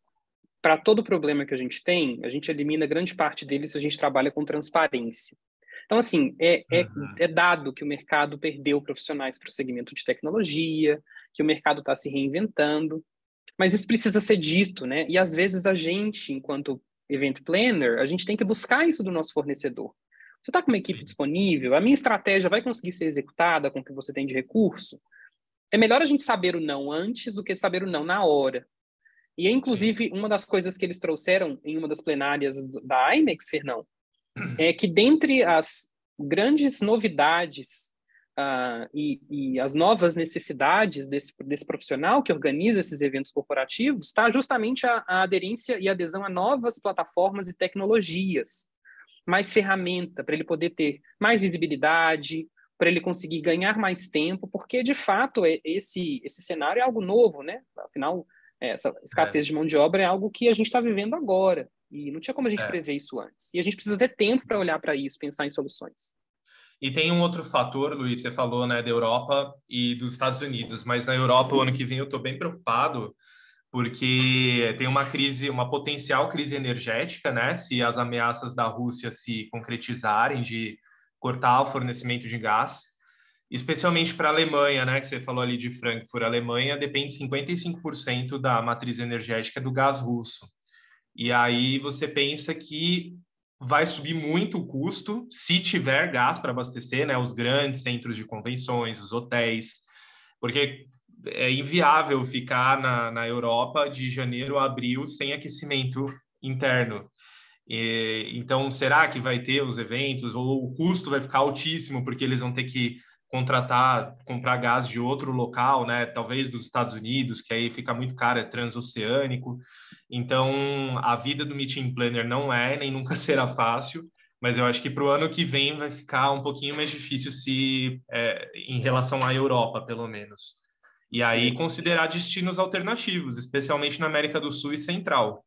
para todo problema que a gente tem, a gente elimina grande parte dele se a gente trabalha com transparência. Então, assim, é dado que o mercado perdeu profissionais para o segmento de tecnologia, que o mercado está se reinventando, mas isso precisa ser dito, né? E às vezes a gente, enquanto event planner, a gente tem que buscar isso do nosso fornecedor. Você está com uma equipe disponível? A minha estratégia vai conseguir ser executada com o que você tem de recurso? É melhor a gente saber o não antes do que saber o não na hora. E, inclusive, uma das coisas que eles trouxeram em uma das plenárias da IMEX, Fernão, é que dentre as grandes novidades e as novas necessidades desse profissional que organiza esses eventos corporativos está justamente a aderência e adesão a novas plataformas e tecnologias, mais ferramenta para ele poder ter mais visibilidade, para ele conseguir ganhar mais tempo, porque, de fato, esse cenário é algo novo, né? Afinal, essa escassez de mão de obra é algo que a gente está vivendo agora, e não tinha como a gente prever isso antes. E a gente precisa ter tempo para olhar para isso, pensar em soluções. E tem um outro fator, Luiz, você falou, né, da Europa e dos Estados Unidos, mas na Europa, o ano que vem, eu estou bem preocupado, porque tem uma crise, uma potencial crise energética, né, se as ameaças da Rússia se concretizarem de cortar o fornecimento de gás, especialmente para a Alemanha, né, que você falou ali de Frankfurt. A Alemanha depende 55% da matriz energética do gás russo. E aí você pensa que vai subir muito o custo se tiver gás para abastecer, né, os grandes centros de convenções, os hotéis, porque é inviável ficar na Europa de janeiro a abril sem aquecimento interno. Então, será que vai ter os eventos ou o custo vai ficar altíssimo porque eles vão ter que comprar gás de outro local, né? Talvez dos Estados Unidos, que aí fica muito caro, é transoceânico. Então, a vida do meeting planner não é, nem nunca será fácil, mas eu acho que para o ano que vem vai ficar um pouquinho mais difícil em relação à Europa, pelo menos. E aí considerar destinos alternativos, especialmente na América do Sul e Central.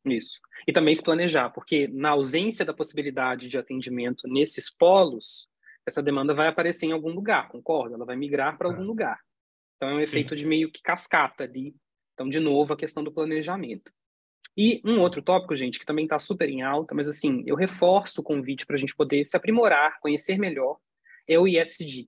Isso. E também se planejar, porque na ausência da possibilidade de atendimento nesses polos, essa demanda vai aparecer em algum lugar, concorda? Ela vai migrar para algum lugar. Então, é um efeito de meio que cascata ali. Então, de novo, a questão do planejamento. E um outro tópico, gente, que também está super em alta, mas assim, eu reforço o convite para a gente poder se aprimorar, conhecer melhor, é o ESG,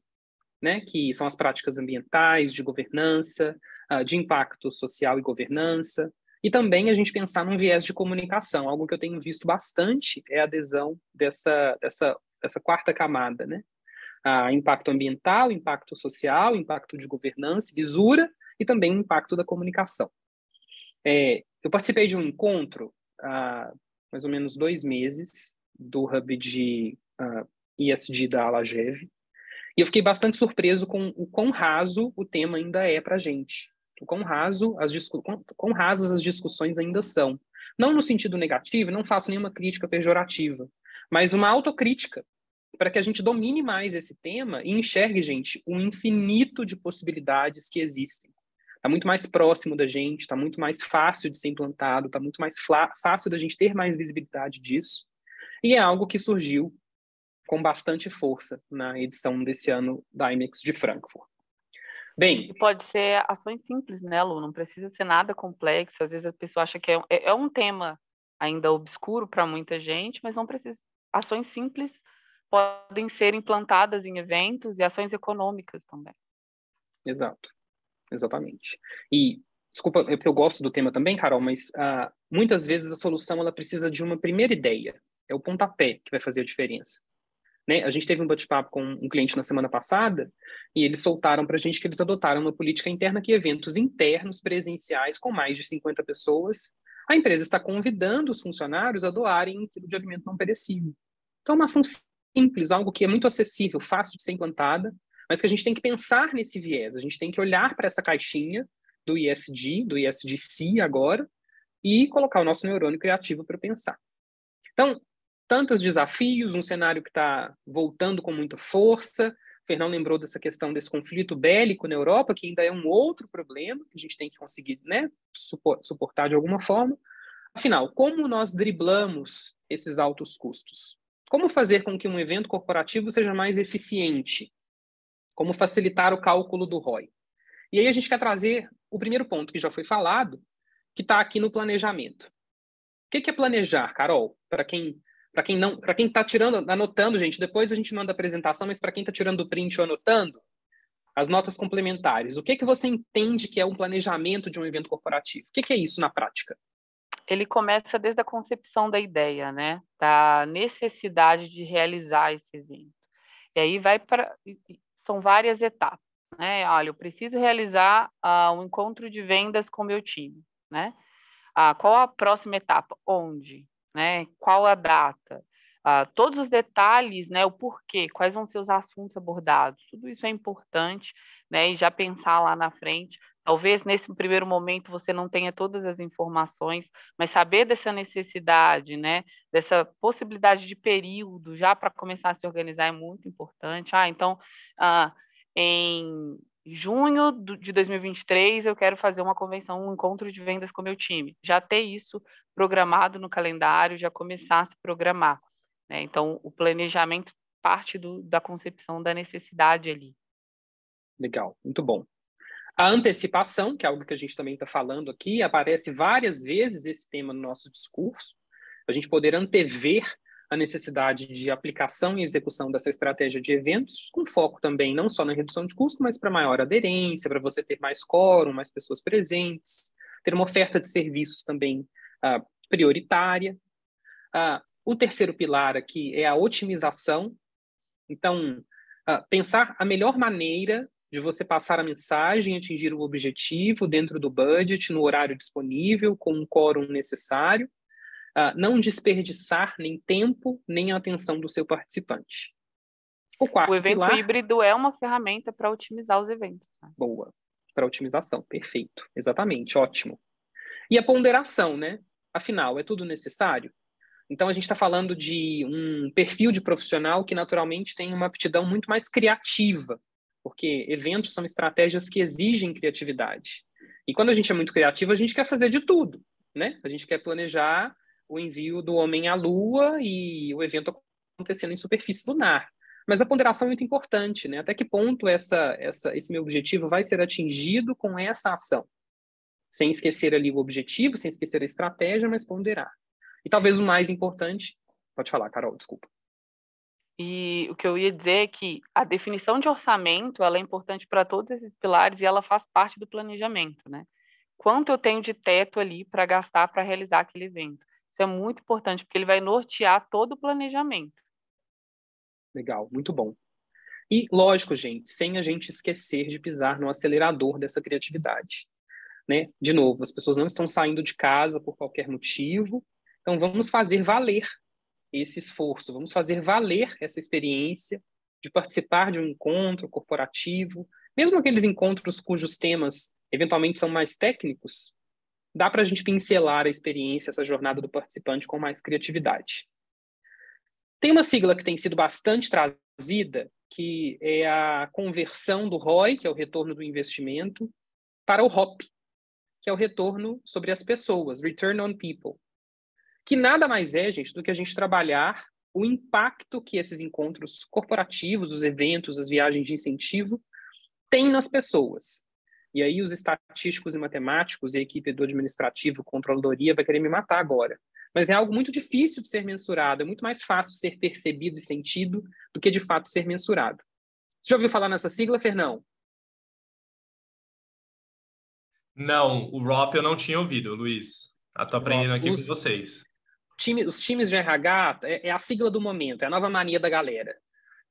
né? Que são as práticas ambientais, de governança, de impacto social e governança. E também a gente pensar num viés de comunicação. Algo que eu tenho visto bastante é a adesão dessa quarta camada, né? Impacto ambiental, impacto social, impacto de governança, lisura e também impacto da comunicação. Eu participei de um encontro há mais ou menos 2 meses do Hub de ESG da Alagev, e eu fiquei bastante surpreso com o quão raso o tema ainda é para a gente. O quão rasas as discussões ainda são. Não no sentido negativo, não faço nenhuma crítica pejorativa, mas uma autocrítica para que a gente domine mais esse tema e enxergue, gente, um infinito de possibilidades que existem. Está muito mais próximo da gente, está muito mais fácil de ser implantado, está muito mais fácil da gente ter mais visibilidade disso. E é algo que surgiu com bastante força na edição desse ano da IMEX de Frankfurt. Bem, e pode ser ações simples, né, Lu? Não precisa ser nada complexo. Às vezes a pessoa acha que é um tema ainda obscuro para muita gente, mas não precisa. Ações simples podem ser implantadas em eventos e ações econômicas também. Exato, exatamente. E, desculpa, eu gosto do tema também, Carol, mas muitas vezes a solução ela precisa de uma primeira ideia. É o pontapé que vai fazer a diferença. Né? A gente teve um bate-papo com um cliente na semana passada e eles soltaram para a gente que eles adotaram uma política interna que eventos internos presenciais com mais de 50 pessoas, a empresa está convidando os funcionários a doarem 1 quilo de alimento não perecível. Então, é uma ação simples, algo que é muito acessível, fácil de ser implantada, mas que a gente tem que pensar nesse viés, a gente tem que olhar para essa caixinha do ESG-C agora, e colocar o nosso neurônio criativo para pensar. Então, tantos desafios, um cenário que está voltando com muita força. O Fernão lembrou dessa questão desse conflito bélico na Europa, que ainda é um outro problema que a gente tem que conseguir, né, suportar de alguma forma. Afinal, como nós driblamos esses altos custos? Como fazer com que um evento corporativo seja mais eficiente? Como facilitar o cálculo do ROI? E aí a gente quer trazer o primeiro ponto que já foi falado, que está aqui no planejamento. O que é planejar, Carol? Para quem está anotando, gente, depois a gente manda a apresentação, mas para quem está tirando o print ou anotando, as notas complementares. O que você entende que é um planejamento de um evento corporativo? O que é isso na prática? ele começa desde a concepção da ideia, né? Da necessidade de realizar esse evento. E aí são várias etapas, né? Olha, eu preciso realizar um encontro de vendas com meu time, né? Qual a próxima etapa? Onde? Né? Qual a data? Todos os detalhes, né? O porquê, quais vão ser os assuntos abordados, tudo isso é importante, né? E já pensar lá na frente. Talvez nesse primeiro momento você não tenha todas as informações, mas saber dessa necessidade, né? Dessa possibilidade de período já para começar a se organizar é muito importante. Então, em junho de 2023, eu quero fazer uma convenção, um encontro de vendas com meu time. Já ter isso programado no calendário, já começar a se programar, né? Então, o planejamento parte da concepção da necessidade ali. Legal, muito bom. A antecipação, que é algo que a gente também está falando aqui, aparece várias vezes esse tema no nosso discurso, a gente poder antever a necessidade de aplicação e execução dessa estratégia de eventos, com foco também não só na redução de custo, mas para maior aderência, para você ter mais quórum, mais pessoas presentes, ter uma oferta de serviços também prioritária. O terceiro pilar aqui é a otimização. Então, pensar a melhor maneira de você passar a mensagem, atingir o objetivo dentro do budget, no horário disponível, com o quórum necessário, não desperdiçar nem tempo, nem a atenção do seu participante. O evento híbrido é uma ferramenta para otimizar os eventos. Né? Boa, para otimização, perfeito, exatamente, ótimo. E a ponderação, né? Afinal, é tudo necessário? Então, a gente está falando de um perfil de profissional que naturalmente tem uma aptidão muito mais criativa, porque eventos são estratégias que exigem criatividade. E quando a gente é muito criativo, a gente quer fazer de tudo, né? A gente quer planejar o envio do homem à Lua e o evento acontecendo em superfície lunar. Mas a ponderação é muito importante, né? Até que ponto esse meu objetivo vai ser atingido com essa ação? Sem esquecer ali o objetivo, sem esquecer a estratégia, mas ponderar. E talvez o mais importante... Pode falar, Carol, desculpa. E o que eu ia dizer é que a definição de orçamento ela é importante para todos esses pilares e ela faz parte do planejamento, né? Quanto eu tenho de teto ali para gastar para realizar aquele evento? Isso é muito importante, porque ele vai nortear todo o planejamento. Legal, muito bom. E, lógico, gente, sem a gente esquecer de pisar no acelerador dessa criatividade. Né? De novo, as pessoas não estão saindo de casa por qualquer motivo, então vamos fazer valer esse esforço, vamos fazer valer essa experiência de participar de um encontro corporativo, mesmo aqueles encontros cujos temas eventualmente são mais técnicos, dá para a gente pincelar a experiência, essa jornada do participante com mais criatividade. Tem uma sigla que tem sido bastante trazida, que é a conversão do ROI, que é o retorno do investimento, para o ROP, que é o retorno sobre as pessoas, Return on People. Que nada mais é, gente, do que a gente trabalhar o impacto que esses encontros corporativos, os eventos, as viagens de incentivo, têm nas pessoas. E aí os estatísticos e matemáticos e a equipe do administrativo, controladoria, vai querer me matar agora. Mas é algo muito difícil de ser mensurado, é muito mais fácil ser percebido e sentido do que, de fato, ser mensurado. Você já ouviu falar nessa sigla, Fernão? Não, o ROP eu não tinha ouvido, Luiz. Estou aprendendo aqui com vocês. Os times de RH é a sigla do momento, é a nova mania da galera.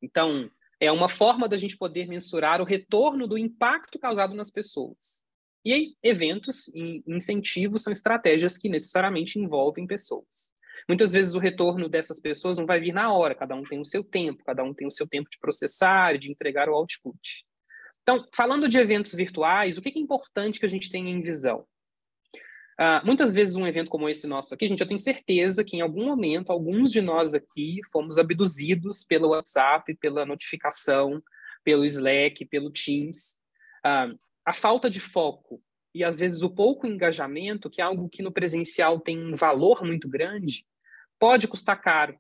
Então, é uma forma da gente poder mensurar o retorno do impacto causado nas pessoas. E aí, eventos e incentivos são estratégias que necessariamente envolvem pessoas. Muitas vezes o retorno dessas pessoas não vai vir na hora, cada um tem o seu tempo, cada um tem o seu tempo de processar e de entregar o output. Então, falando de eventos virtuais, o que é importante que a gente tenha em visão? Muitas vezes um evento como esse nosso aqui, gente, eu tenho certeza que em algum momento, alguns de nós aqui fomos abduzidos pelo WhatsApp, pela notificação, pelo Slack, pelo Teams. A falta de foco e, às vezes, o pouco engajamento, que é algo que no presencial tem um valor muito grande, pode custar caro.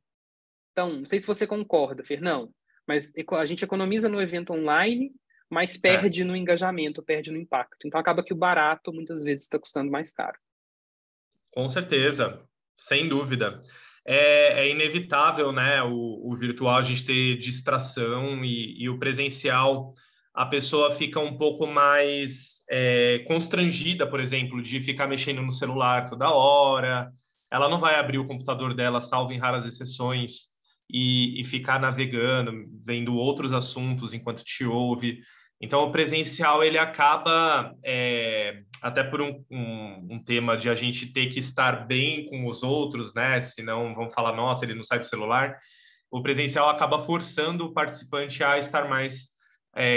Então, não sei se você concorda, Fernão, mas a gente economiza no evento online, mas perde no engajamento, perde no impacto. Então, acaba que o barato, muitas vezes, está custando mais caro. Com certeza, sem dúvida. É inevitável, né, o virtual a gente ter distração e o presencial a pessoa fica um pouco mais constrangida, por exemplo, de ficar mexendo no celular toda hora. Ela não vai abrir o computador dela, salvo em raras exceções, e ficar navegando, vendo outros assuntos enquanto te ouve. Então, o presencial, ele acaba, até por um tema de a gente ter que estar bem com os outros, né? Senão vão falar, nossa, ele não sai do celular. O presencial acaba forçando o participante a estar mais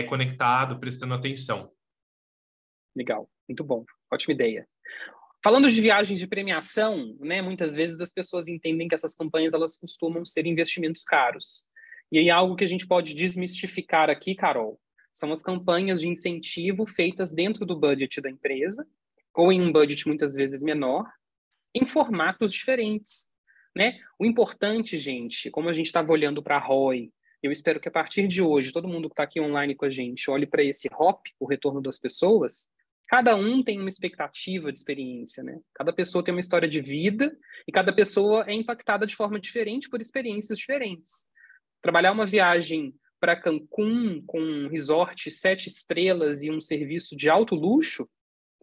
conectado, prestando atenção. Legal, muito bom, ótima ideia. Falando de viagens de premiação, né, muitas vezes as pessoas entendem que essas campanhas elas costumam ser investimentos caros. E aí algo que a gente pode desmistificar aqui, Carol, são as campanhas de incentivo feitas dentro do budget da empresa, ou em um budget muitas vezes menor, em formatos diferentes, né? O importante, gente, como a gente estava olhando para a ROI, eu espero que a partir de hoje, todo mundo que está aqui online com a gente, olhe para esse ROP, o retorno das pessoas. Cada um tem uma expectativa de experiência, né? Cada pessoa tem uma história de vida e cada pessoa é impactada de forma diferente por experiências diferentes. Trabalhar uma viagem para Cancún com um resort 7 estrelas e um serviço de alto luxo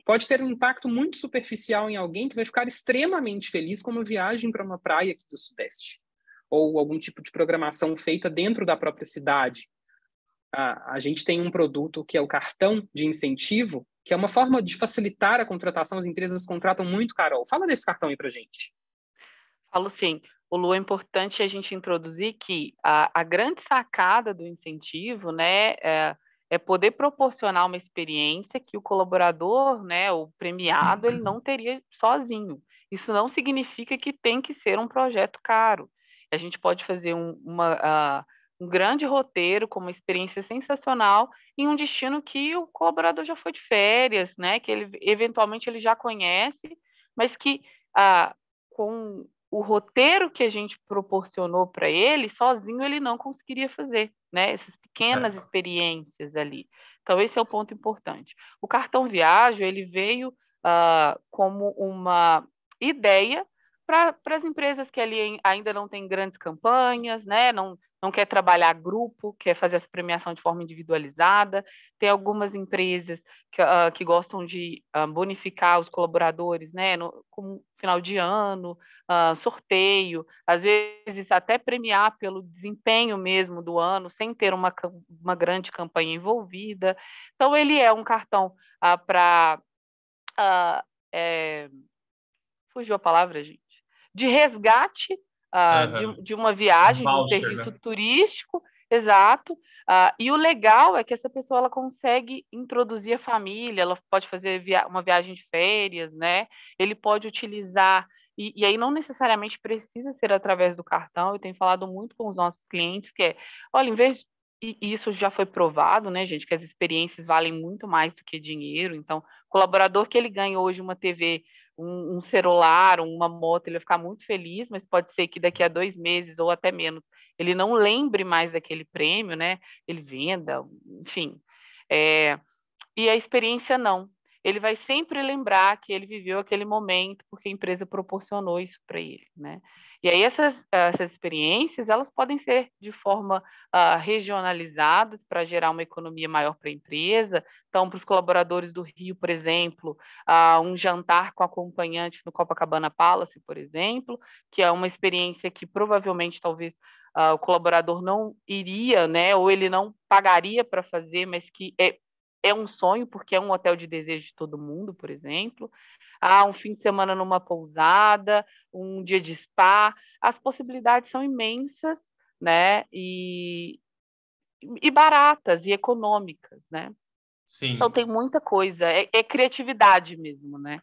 pode ter um impacto muito superficial em alguém que vai ficar extremamente feliz com uma viagem para uma praia aqui do Sudeste, ou algum tipo de programação feita dentro da própria cidade. A gente tem um produto que é o cartão de incentivo, que é uma forma de facilitar a contratação. As empresas contratam muito, Carol. Fala desse cartão aí para gente. Falo sim. O Lu, é importante a gente introduzir que a grande sacada do incentivo, né, é poder proporcionar uma experiência que o colaborador, né, o premiado, ele não teria sozinho. Isso não significa que tem que ser um projeto caro. A gente pode fazer um grande roteiro com uma experiência sensacional em um destino que o colaborador já foi de férias, né, que ele eventualmente ele já conhece, mas que com o roteiro que a gente proporcionou para ele, sozinho ele não conseguiria fazer, né? Essas pequenas experiências ali. Então, esse é o ponto importante. O cartão viagem, ele veio como uma ideia para as empresas que ali ainda não têm grandes campanhas, né? Não quer trabalhar grupo, quer fazer essa premiação de forma individualizada. Tem algumas empresas que gostam de bonificar os colaboradores, né? Como final de ano, sorteio, às vezes até premiar pelo desempenho mesmo do ano, sem ter uma grande campanha envolvida. Então, ele é um cartão para... fugiu a palavra, gente. De resgate de uma viagem, Voucher, de um serviço né? turístico, exato. E o legal é que essa pessoa ela consegue introduzir a família, ela pode fazer uma viagem de férias, né? Ele pode utilizar, e aí não necessariamente precisa ser através do cartão. Eu tenho falado muito com os nossos clientes que olha, em vez e isso já foi provado, né, gente, que as experiências valem muito mais do que dinheiro. Então, colaborador que ele ganha hoje uma TV, um celular, uma moto, ele vai ficar muito feliz, mas pode ser que daqui a 2 meses ou até menos ele não lembre mais daquele prêmio, né? Ele venda, enfim. E a experiência não. Ele vai sempre lembrar que ele viveu aquele momento porque a empresa proporcionou isso para ele, né? E aí essas experiências, elas podem ser de forma regionalizadas para gerar uma economia maior para a empresa. Então, para os colaboradores do Rio, por exemplo, um jantar com acompanhante no Copacabana Palace, por exemplo, que é uma experiência que provavelmente, talvez, o colaborador não iria, né? Ou ele não pagaria para fazer, mas que é um sonho, porque é um hotel de desejo de todo mundo, por exemplo. Um fim de semana numa pousada, um dia de spa. As possibilidades são imensas, né? E baratas e econômicas, né? Sim. Então tem muita coisa, é criatividade mesmo, né?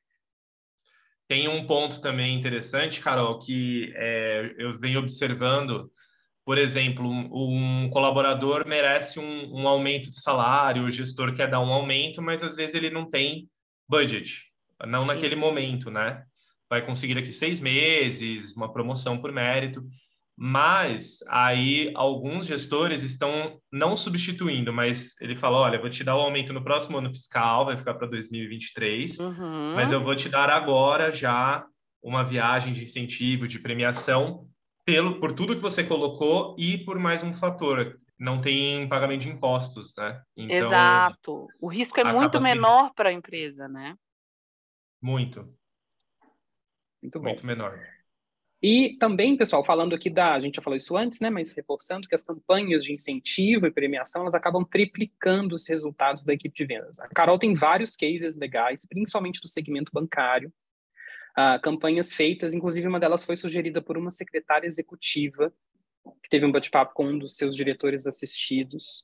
Tem um ponto também interessante, Carol, que eu venho observando. Por exemplo, um colaborador merece um aumento de salário, o gestor quer dar um aumento, mas às vezes ele não tem budget, não naquele momento, né? Vai conseguir daqui 6 meses, uma promoção por mérito, mas aí alguns gestores estão não substituindo, mas ele fala, olha, vou te dar o aumento no próximo ano fiscal, vai ficar para 2023, mas eu vou te dar agora já uma viagem de incentivo, de premiação, por tudo que você colocou e por mais um fator. não tem pagamento de impostos, né? Então, Exato. O risco é muito acaba sendo menor para a empresa, né? muito, Muito bom. muito menor. E também, pessoal, falando aqui a gente já falou isso antes, né, mas reforçando que as campanhas de incentivo e premiação, elas acabam triplicando os resultados da equipe de vendas. A Carol tem vários cases legais, principalmente do segmento bancário, campanhas feitas, inclusive uma delas foi sugerida por uma secretária executiva, que teve um bate-papo com um dos seus diretores assistidos,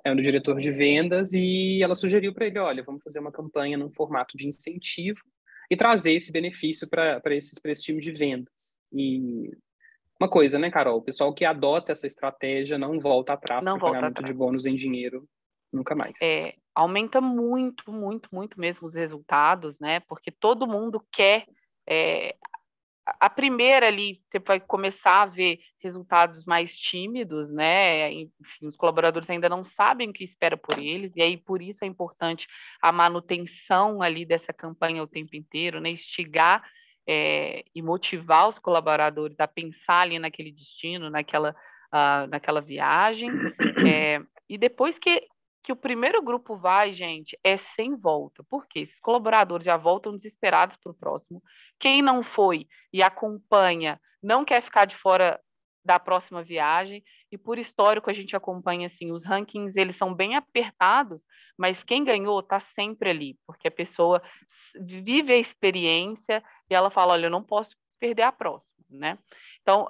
um diretor de vendas, e ela sugeriu para ele, olha, vamos fazer uma campanha num formato de incentivo e trazer esse benefício para esse time de vendas. E uma coisa, né, Carol? O pessoal que adota essa estratégia não volta atrás Não para volta pagamento de atrás. bônus em dinheiro nunca mais. Aumenta muito, muito, muito mesmo os resultados, né? Porque todo mundo quer. A primeira ali, você vai começar a ver resultados mais tímidos, né? Enfim, os colaboradores ainda não sabem o que espera por eles, e aí por isso é importante a manutenção ali dessa campanha o tempo inteiro, né? Instigar e motivar os colaboradores a pensar ali naquele destino, naquela viagem. E depois que o primeiro grupo vai, gente, é sem volta. Por quê? Esses colaboradores já voltam desesperados para o próximo. Quem não foi e acompanha não quer ficar de fora da próxima viagem, e por histórico a gente acompanha assim, os rankings eles são bem apertados, mas quem ganhou está sempre ali, porque a pessoa vive a experiência e ela fala, olha, eu não posso perder a próxima, né? Então,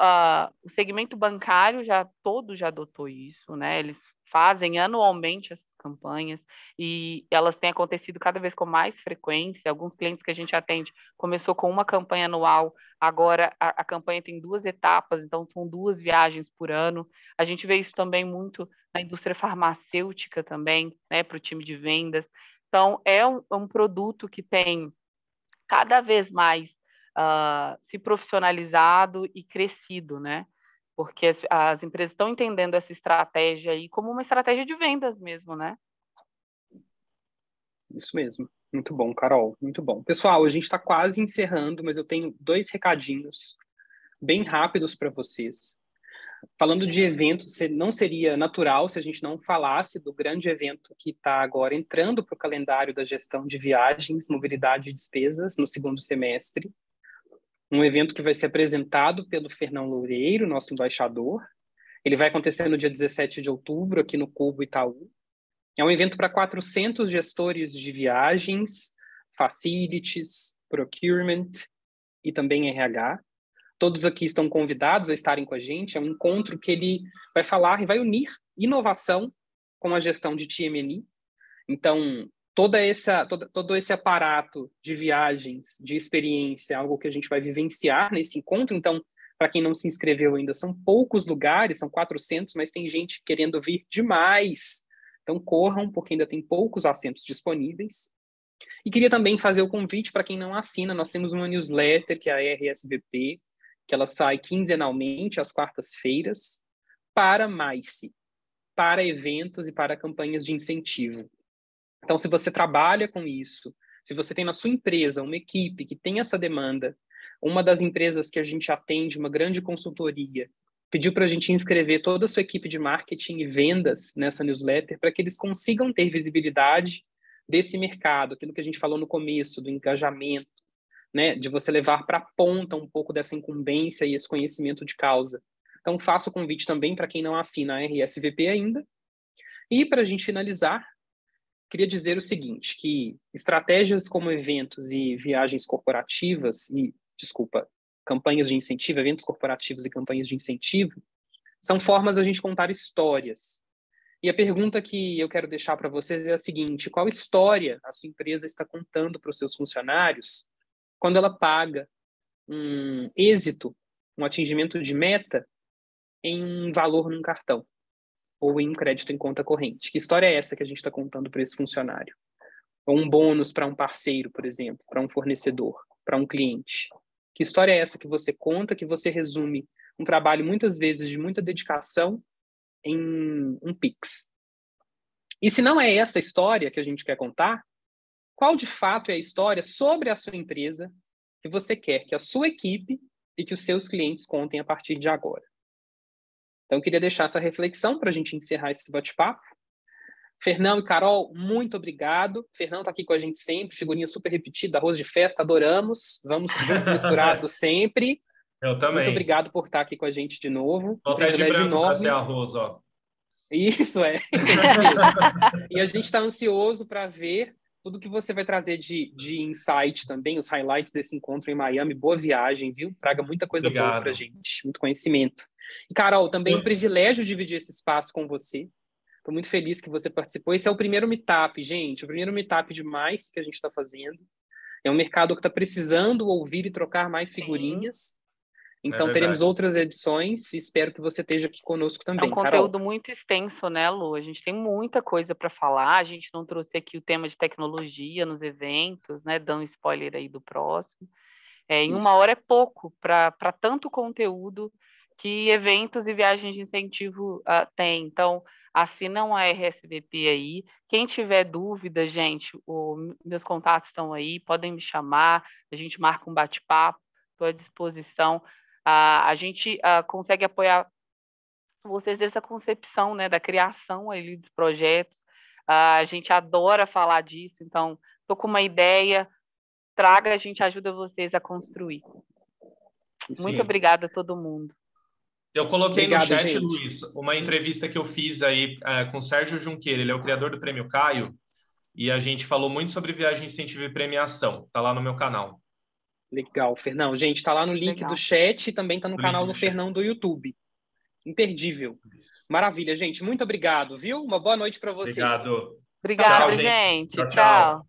o segmento bancário todo já adotou isso, né? Eles fazem anualmente essas campanhas e elas têm acontecido cada vez com mais frequência. Alguns clientes que a gente atende começou com uma campanha anual, agora a campanha tem 2 etapas, então são 2 viagens por ano. A gente vê isso também muito na indústria farmacêutica também, né, para o time de vendas. Então, é um produto que tem cada vez mais se profissionalizado e crescido, né? Porque as empresas estão entendendo essa estratégia aí como uma estratégia de vendas mesmo, né? Isso mesmo. Muito bom, Carol. Muito bom. Pessoal, a gente está quase encerrando, mas eu tenho 2 recadinhos bem rápidos para vocês. Falando de eventos, não seria natural se a gente não falasse do grande evento que está agora entrando para o calendário da gestão de viagens, mobilidade e despesas no segundo semestre. Um evento que vai ser apresentado pelo Fernão Loureiro, nosso embaixador. Ele vai acontecer no dia 17 de outubro, aqui no Cubo Itaú. É um evento para 400 gestores de viagens, facilities, procurement e também RH. Todos aqui estão convidados a estarem com a gente. É um encontro que ele vai falar e vai unir inovação com a gestão de TM&E. Então, todo esse aparato de viagens, de experiência, é algo que a gente vai vivenciar nesse encontro. Então, para quem não se inscreveu ainda, são poucos lugares, são 400, mas tem gente querendo vir demais. Então, corram, porque ainda tem poucos assentos disponíveis. E queria também fazer o convite para quem não assina. Nós temos uma newsletter, que é a RSVP, que ela sai quinzenalmente, às quartas-feiras, para MICE, para eventos e para campanhas de incentivo. Então, se você trabalha com isso, se você tem na sua empresa uma equipe que tem essa demanda, uma das empresas que a gente atende, uma grande consultoria, pediu para a gente inscrever toda a sua equipe de marketing e vendas nessa newsletter para que eles consigam ter visibilidade desse mercado, aquilo que a gente falou no começo, do engajamento, né, de você levar para a ponta um pouco dessa incumbência e esse conhecimento de causa. Então, faço o convite também para quem não assina a RSVP ainda. E, para a gente finalizar, queria dizer o seguinte, que estratégias como eventos e viagens corporativas, campanhas de incentivo, eventos corporativos e campanhas de incentivo, são formas da gente contar histórias. E a pergunta que eu quero deixar para vocês é a seguinte: qual história a sua empresa está contando para os seus funcionários quando ela paga um êxito, um atingimento de meta em um valor num cartão ou em um crédito em conta corrente? Que história é essa que a gente está contando para esse funcionário? Ou um bônus para um parceiro, por exemplo, para um fornecedor, para um cliente? Que história é essa que você conta, que você resume um trabalho, muitas vezes, de muita dedicação em um Pix? E se não é essa história que a gente quer contar, qual de fato é a história sobre a sua empresa que você quer que a sua equipe e que os seus clientes contem a partir de agora? Então, eu queria deixar essa reflexão para a gente encerrar esse bate-papo. Fernão e Carol, muito obrigado. Fernão está aqui com a gente sempre, figurinha super repetida, arroz de festa, adoramos. Vamos juntos misturados sempre. Eu também. Muito obrigado por estar aqui com a gente de novo. Tô até de branco para ser arroz, ó. Isso, é. Isso mesmo. E a gente está ansioso para ver tudo que você vai trazer de insight também, os highlights desse encontro em Miami. Boa viagem, viu? Traga muita coisa boa para a gente, muito conhecimento. E, Carol, também um privilégio dividir esse espaço com você. Estou muito feliz que você participou. Esse é o primeiro meetup, gente. O primeiro meetup de mais que a gente está fazendo. É um mercado que está precisando ouvir e trocar mais figurinhas. Então, teremos outras edições e espero que você esteja aqui conosco também, É um conteúdo Carol. Muito extenso, né, Lu? A gente tem muita coisa para falar. A gente não trouxe aqui o tema de tecnologia nos eventos, né? Dando spoiler aí do próximo. Em uma hora é pouco para tanto conteúdo que eventos e viagens de incentivo têm. Então, assina um RSVP aí. Quem tiver dúvida, gente, meus contatos estão aí, podem me chamar, a gente marca um bate-papo, estou à disposição. A gente consegue apoiar vocês nessa concepção, né, da criação ali dos projetos. A gente adora falar disso, então, estou com uma ideia, traga, a gente ajuda vocês a construir. Muito obrigada a todo mundo. Eu coloquei no chat, gente. Luiz, uma entrevista que eu fiz aí com o Sérgio Junqueira, ele é o criador do Prêmio Caio, e a gente falou muito sobre viagem, incentivo e premiação. Está lá no meu canal. Legal, Fernão. Gente, está lá no link do chat e também está no canal do Fernão do YouTube. Imperdível. Maravilha, gente. Muito obrigado, viu? Uma boa noite para vocês. Obrigado. Obrigado, gente. Tchau.